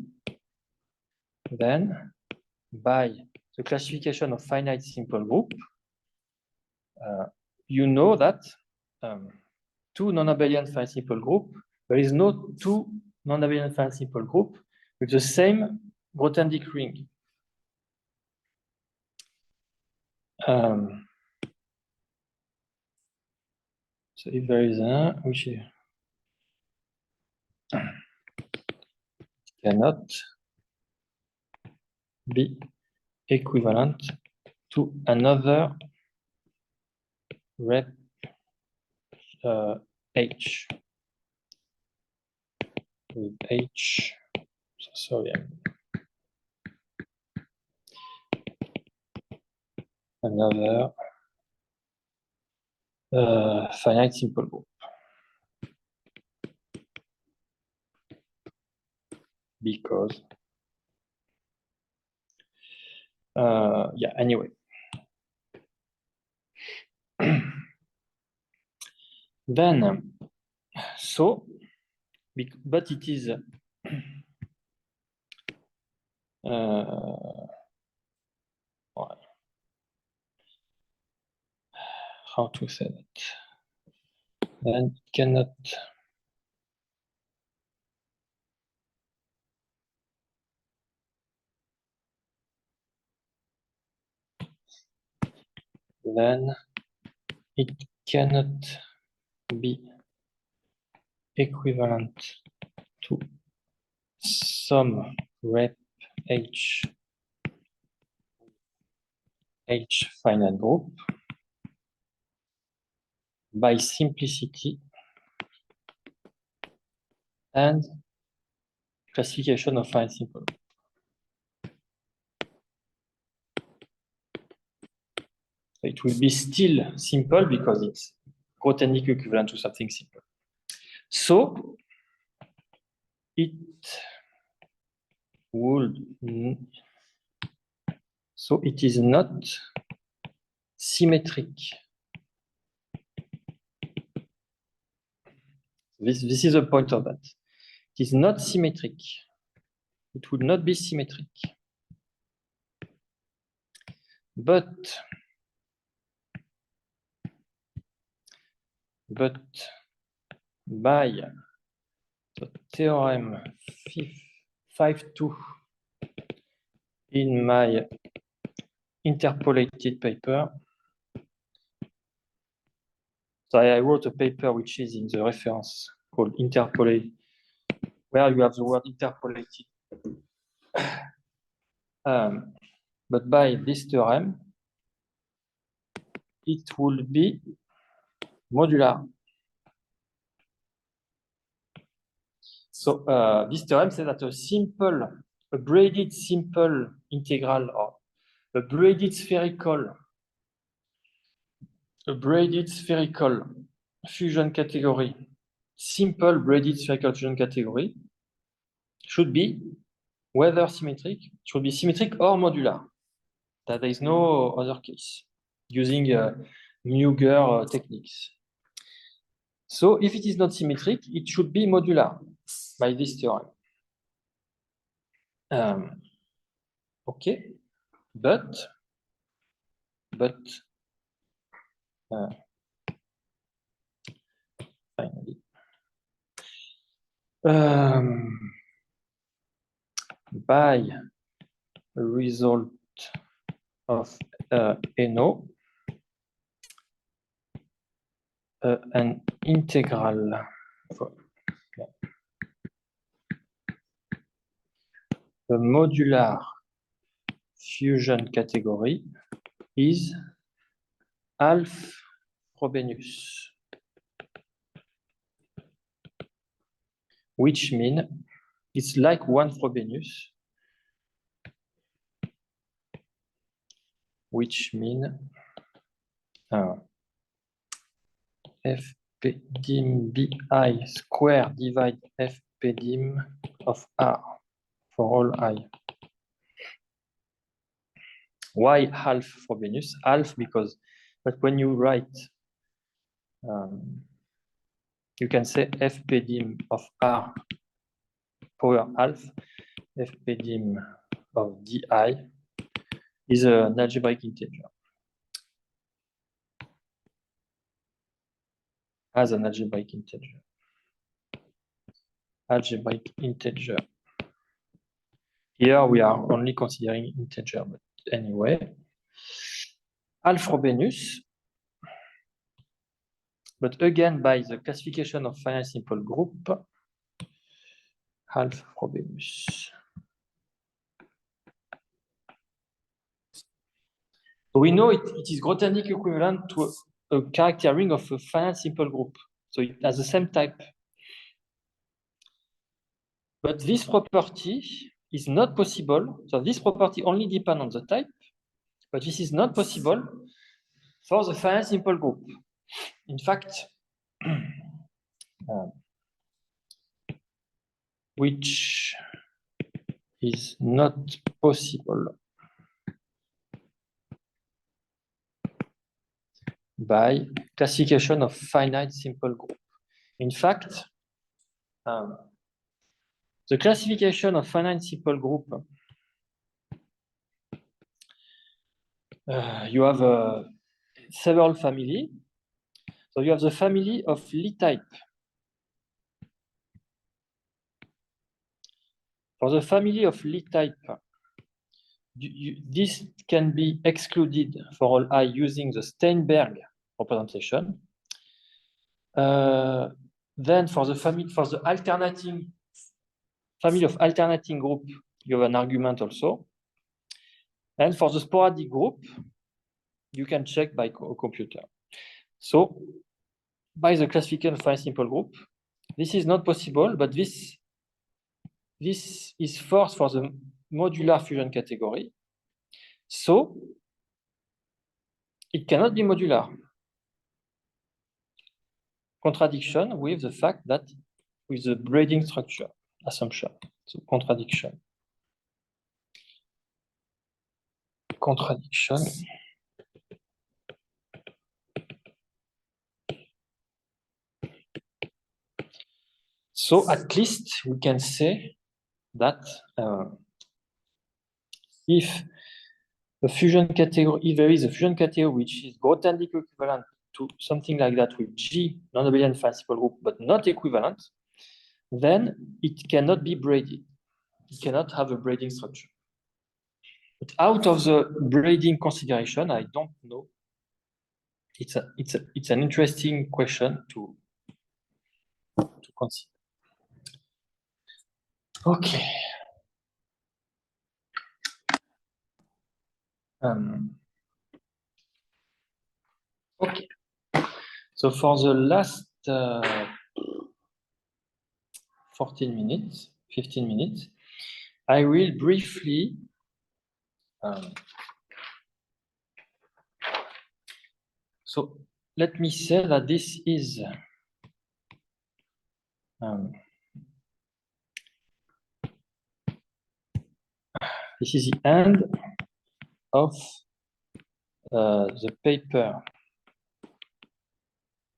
then by the classification of finite simple group, you know that two non-abelian finite simple group, there is no two non-abelian finite simple group with the same Grothendieck ring. So if there is a, which is, cannot be equivalent to another rep H with H. So sorry, another finite simple group, because yeah, anyway. Then, so, but it is how to say that? Then it cannot be equivalent to some rep H finite group by simplicity and classification of finite simple group. It will be still simple because it's Grothendieck equivalent to something simple. So it is not symmetric. This is the point of that. It is not symmetric. It would not be symmetric. But by the theorem 5.2 in my interpolated paper, so I wrote a paper which is in the reference called Interpolated, where you have the word interpolated. But by this theorem, it will be modular. So this theorem says that a braided simple integral, or a braided spherical fusion category, simple braided spherical fusion category, should be whether symmetric, should be symmetric or modular. That there is no other case using Muger techniques. So if it is not symmetric, it should be modular by this theorem. Okay, but finally, by a result of NO, an integral for a modular fusion category is half Frobenius, which means it's like one Frobenius, which means FP dim BI square divide FP dim of R for all I. Why half Frobenius? Half because But when you write, you can say fpdim of r power half, fpdim of di is an algebraic integer. As an algebraic integer. Algebraic integer. Here we are only considering integer, but anyway. Alpha-Benus, but again by the classification of finite simple group, Alpha-Benus. So we know it is Grothendieck equivalent to a character ring of a finite simple group. So it has the same type. But this property is not possible. So this property only depends on the type, but this is not possible for the finite simple group. In fact, which is not possible by classification of finite simple group. In fact, the classification of finite simple group, you have several families. So you have the family of Lie type. For the family of Lie type, this can be excluded for all I using the Steinberg representation. Then for the alternating family of alternating group, you have an argument also. And for the sporadic group, you can check by computer. So by the classification of finite simple group, this is not possible, but this is forced for the modular fusion category. So it cannot be modular. Contradiction with the fact that with the braiding structure assumption. So contradiction. Contradiction. So at least we can say that if the fusion category, if there is a fusion category which is Grothendieck equivalent to something like that with G non-abelian finite simple group but not equivalent, then it cannot be braided. It cannot have a braiding structure. But out of the braiding consideration, I don't know. It's an interesting question to consider. Okay. Okay. So for the last 15 minutes, I will briefly so let me say that this is the end of the paper,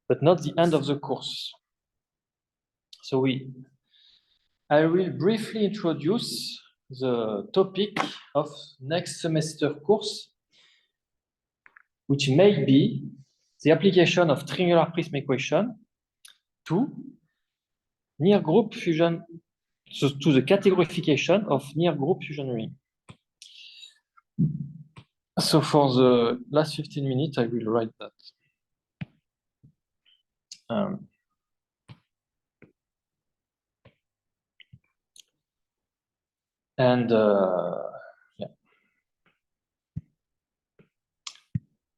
but not the end of the course. So I will briefly introduce the topic of next semester course, which may be the application of triangular prism equation to near group fusion, so to the categorification of near group fusion ring. So for the last 15 minutes, I will write that. Yeah.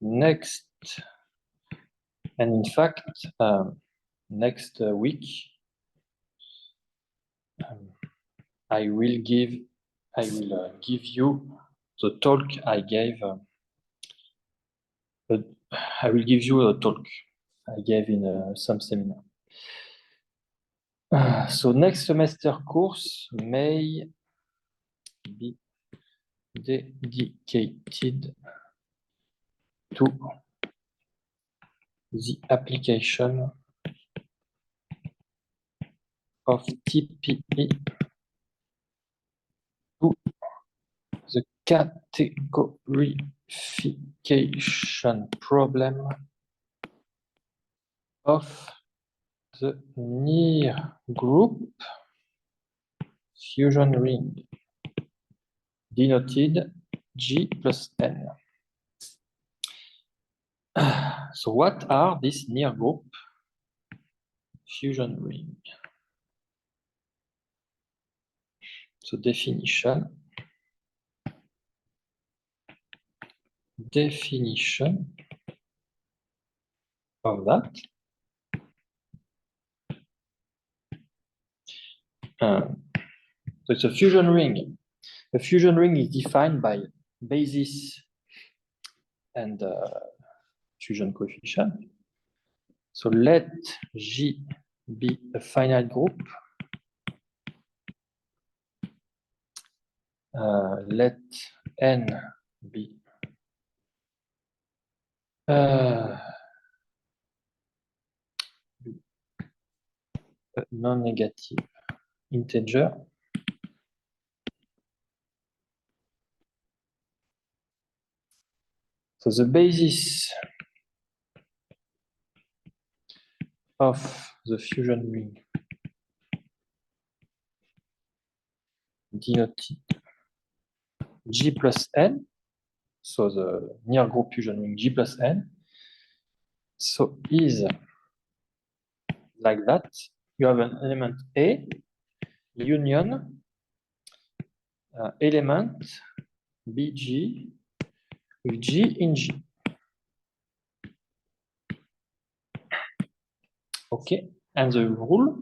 Next, and in fact, next week, I will give you the talk I gave. I will give you a talk I gave in some seminar. So next semester course may be dedicated to the application of TPE to the categorification problem of the near group fusion ring, denoted G plus N. So what are these near group fusion ring? So definition of that. So it's a fusion ring. A fusion ring is defined by basis and fusion coefficient. So let G be a finite group. Let N be a non-negative integer. So the basis of the fusion ring denoted G plus N, so the near group fusion ring G plus N, so is like that. You have an element A, union, element BG with G in G. Okay, and the rule,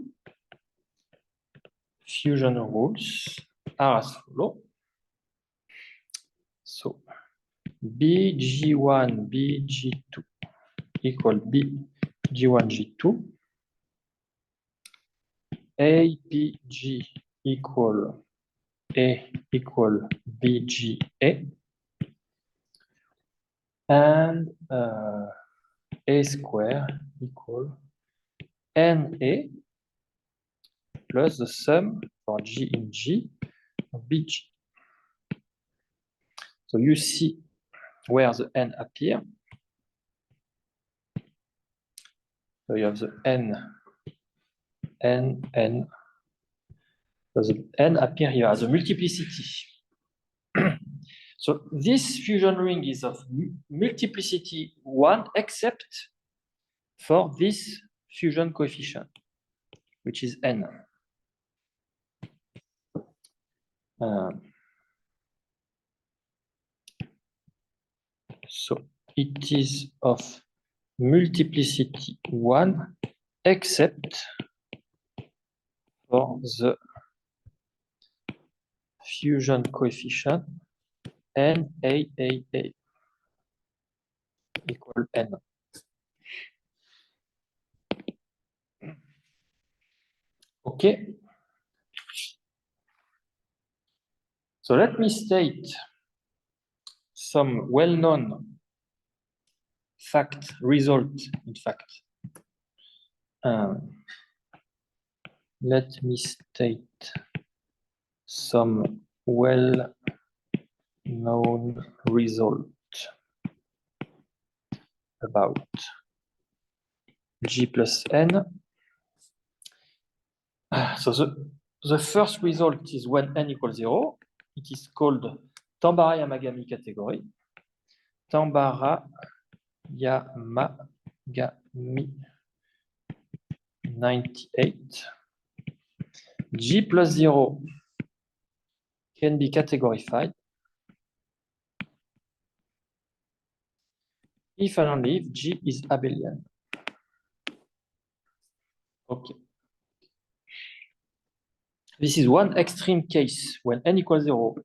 fusion rules are as follow. So BG1, BG2 equal BG1, G2. ABG equal A equal BGA. And A square equal NA plus the sum for G in G of BG. So you see where the N appear. So you have the N. So the N appear here as a multiplicity. So this fusion ring is of multiplicity 1 except for this fusion coefficient, which is N. So it is of multiplicity 1 except for the fusion coefficient NAAA equal N. Okay. So let me state some well-known result, in fact. Let me state some well-known result about G plus N. So the first result is when N equals 0. It is called Tambara-Yamagami category. Tambara-Yamagami 98. G plus 0 can be categorified if and only if G is abelian. Okay. This is one extreme case when N equals 0.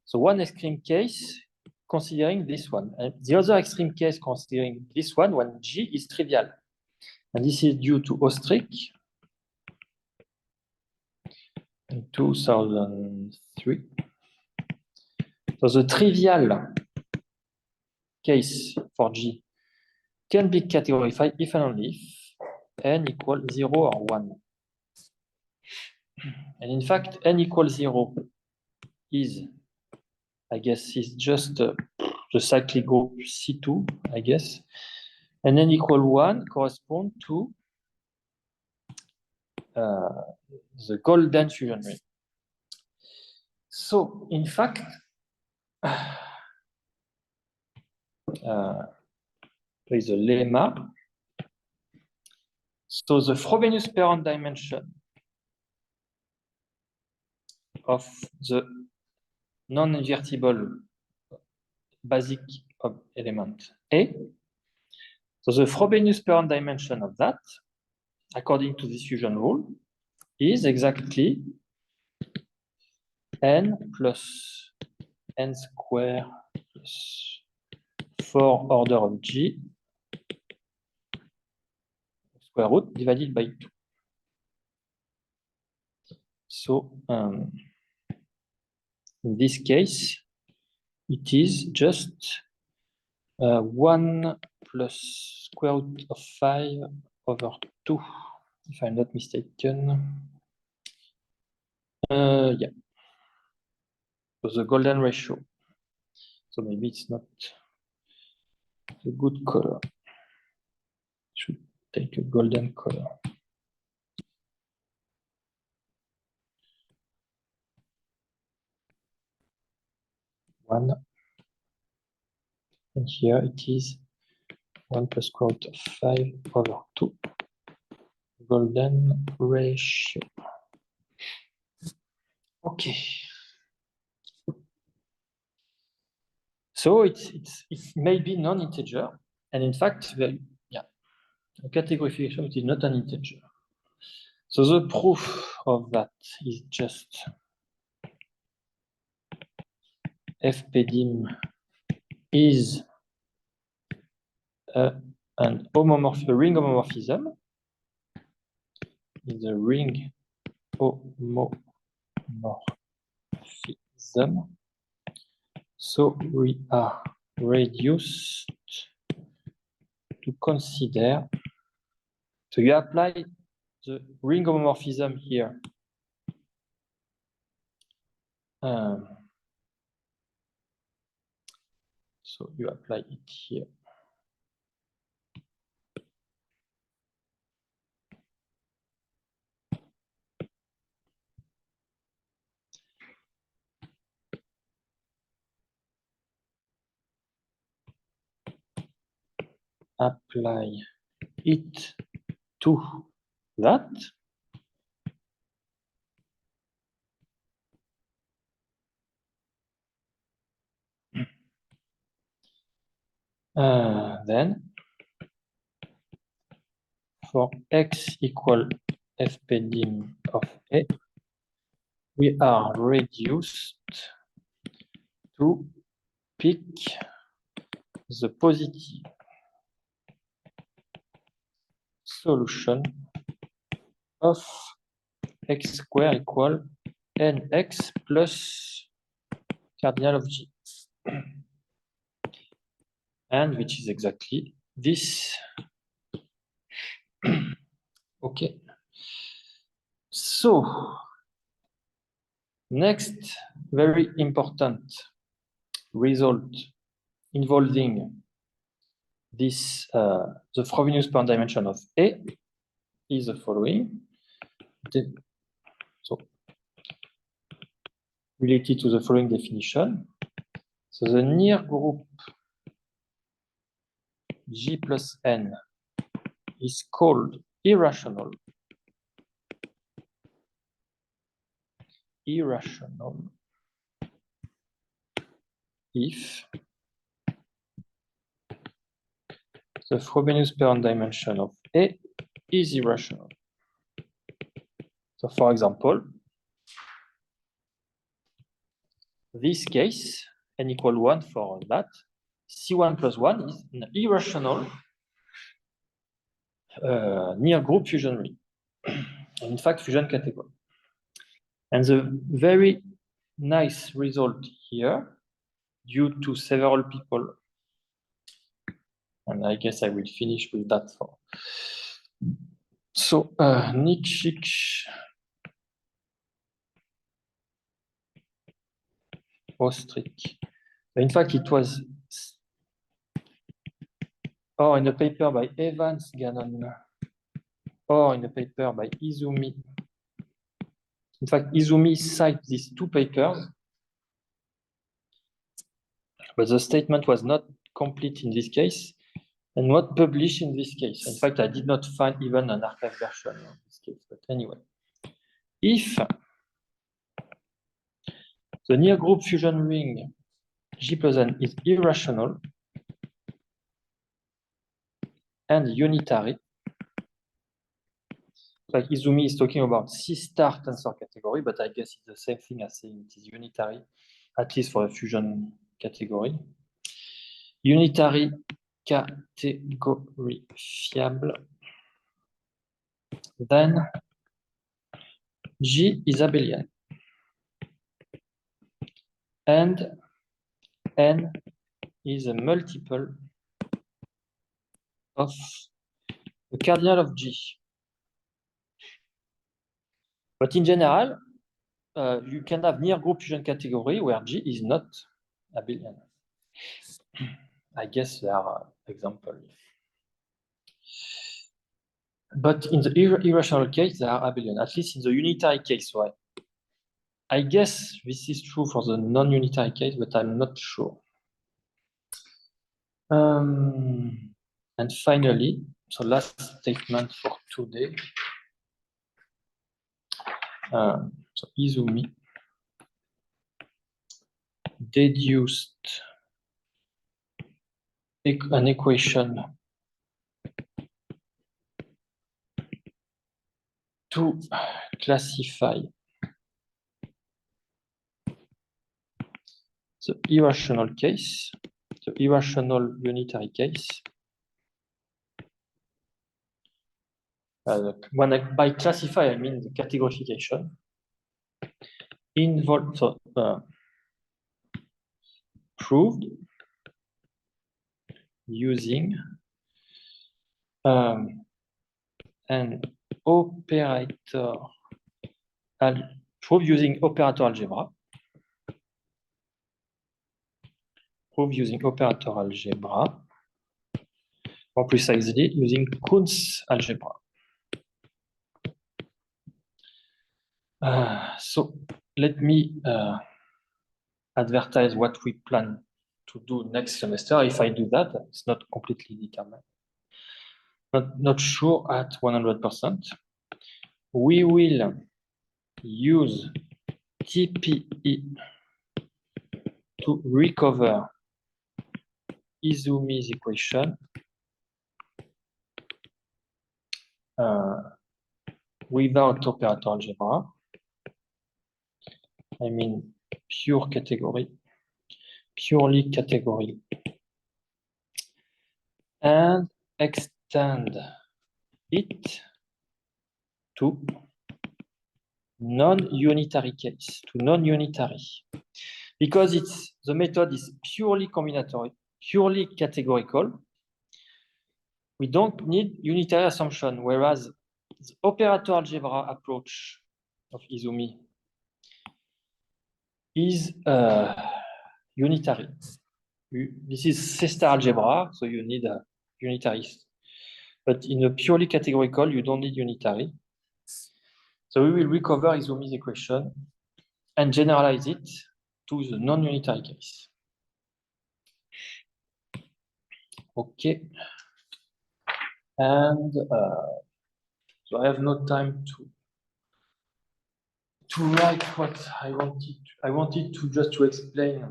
So one extreme case considering this one. And the other extreme case considering this one when G is trivial. And this is due to Ostrich in 2003. So the trivial case for G, can be categorified if and only if n equals 0 or 1. And in fact, n equals 0 is, I guess, is just the cyclic group C2, I guess. And n equals 1 corresponds to the golden fusion ring. So, in fact, there is a lemma. So the Frobenius parent dimension of the non-invertible basic element A. So the Frobenius parent dimension of that, according to this fusion rule, is exactly n plus n square plus 4 order of G square root divided by 2. So in this case, it is just 1 plus square root of 5 over 2, if I'm not mistaken. Yeah. So the golden ratio. So maybe it's not a good color. Should take a golden color. One. And here it is 1 plus square root of 5 over 2. Golden ratio. Okay. So it may be non-integer, and in fact, yeah, a categorification is not an integer. So the proof of that is just FPDIM is a ring homomorphism. Is a ring homomorphism. So we are reduced to consider. So you apply the ring homomorphism here. So you apply it here. Apply it to that. Then for x equal FPDIM of A, we are reduced to pick the positive solution of x squared equal nx plus cardinal of G. And which is exactly this. Okay. So, next very important result involving this, the Frobenius parent dimension of A is the following. So, related to the following definition. So the near group G plus N is called irrational. Irrational if the Frobenius parent dimension of A is irrational. So for example, this case, n equal 1 for that, C1 plus 1 is an irrational near group fusion ring. In fact, fusion category. And the very nice result here, due to several people And I guess I will finish with that for. So Nikchik Ostrich. In fact, it was in a paper by Evans Gannon, or in a paper by Izumi. In fact, Izumi cites these two papers, but the statement was not complete in this case and not published in this case. In fact, I did not find even an arXiv version in this case. But anyway, if the near group fusion ring G plus N is irrational and unitary, like Izumi is talking about C-star tensor category, but I guess it's the same thing as saying it is unitary, at least for the fusion category. Unitary category fiable, then G is abelian and N is a multiple of the cardinal of G. But in general, you can have near group fusion category where G is not abelian. I guess there are examples. But in the irrational case, they are abelian, at least in the unitary case. Right? I guess this is true for the non-unitary case, but I'm not sure. And finally, so last statement for today. So Izumi deduced an equation to classify the irrational case, the irrational unitary case. By classify, I mean the categorification. Proved using an operator, prove using operator algebra. Prove using operator algebra, more precisely using Kunz algebra. So let me advertise what we plan to do next semester. If I do that, it's not completely determined. Not sure at 100%. We will use TPE to recover Izumi's equation without operator algebra. I mean purely category, and extend it to non-unitary case, to non-unitary, because the method is purely combinatory, purely categorical. We don't need unitary assumption, whereas the operator algebra approach of Izumi is unitary. This is C-star algebra, so you need a unitarist. But in a purely categorical, you don't need unitary. So we will recover Izumi's equation and generalize it to the non-unitary case. Okay. And so I have no time to write what I wanted. I wanted to just to explain.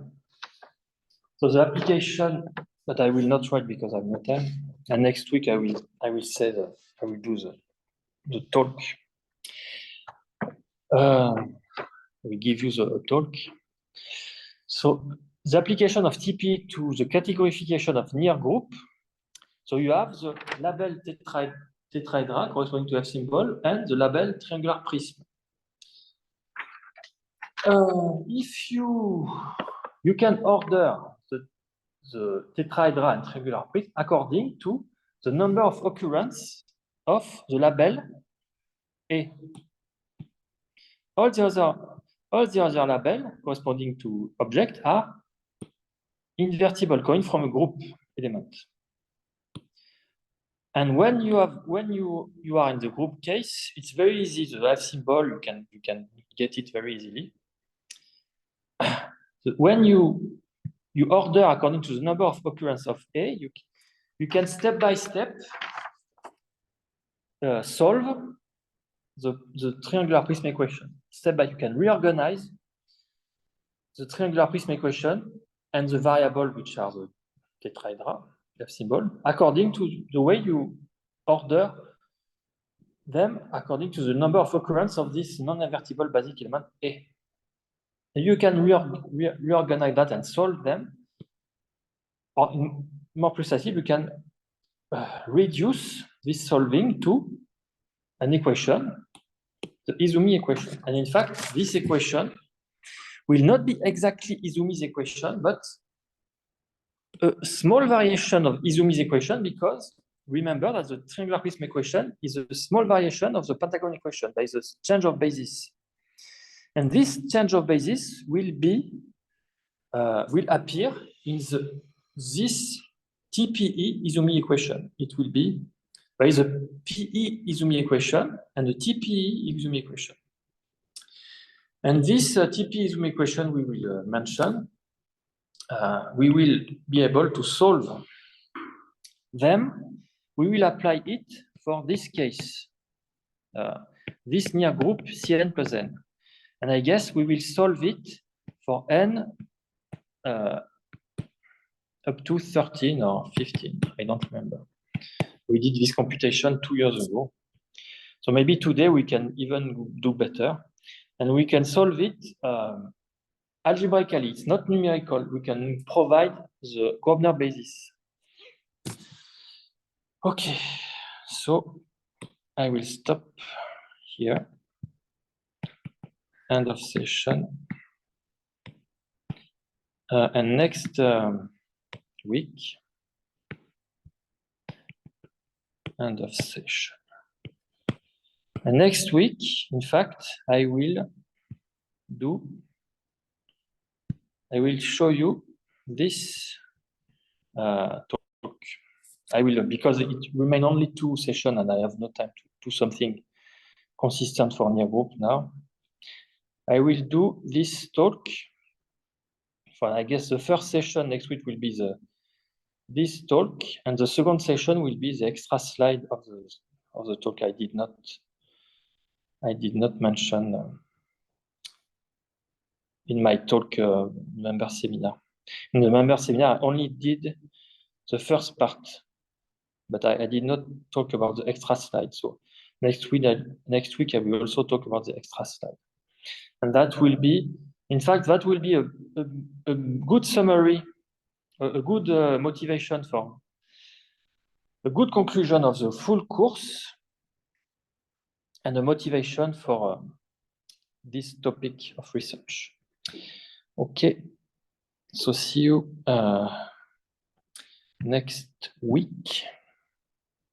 So the application, but I will not write because I have no time. And next week I will say that I will do the talk. We give you the talk. So the application of TP to the categorification of near group. So you have the label tetrahedra corresponding to F symbol and the label triangular prism. If you can order the tetrahedra and triangular prism according to the number of occurrence of the label A. All the other labels corresponding to objects are invertible coin from a group element. And when you are in the group case, it's very easy. The F symbol, you can get it very easily. When you order according to the number of occurrence of A, you can step by step solve the triangular prism equation. You can reorganize the triangular prism equation and the variable which are the tetrahedra, F symbol, according to the way you order them according to the number of occurrence of this non-invertible basic element A. And you can reorganize that and solve them. Or more precisely, you can reduce this solving to an equation, the Izumi equation. And in fact, this equation will not be exactly Izumi's equation, but a small variation of Izumi's equation, because remember that the triangular prism equation is a small variation of the Pentagon equation. There is a change of basis. And this change of basis will appear in this TPE Izumi equation. It will be, there is a PE Izumi equation and a TPE Izumi equation. And this TPE Izumi equation we will mention, we will be able to solve them. We will apply it for this case, this near group Cn plus n. And I guess we will solve it for n up to 13 or 15. I don't remember. We did this computation 2 years ago. So maybe today we can even do better. And we can solve it algebraically. It's not numerical. We can provide the Grosvenor basis. Okay, so I will stop here. End of session. And next week, end of session. And next week, in fact, I will show you this talk. I will, because it remain only 2 sessions and I have no time to do something consistent for near group now. I will do this talk. For, I guess the first session next week will be this talk, and the second session will be the extra slide of the talk I did not mention in my talk member seminar. In the member seminar, I only did the first part, but I did not talk about the extra slide. So next week I will also talk about the extra slide. And that will be, in fact, that will be a good summary, a good motivation for a good conclusion of the full course and a motivation for this topic of research. Okay, so see you next week.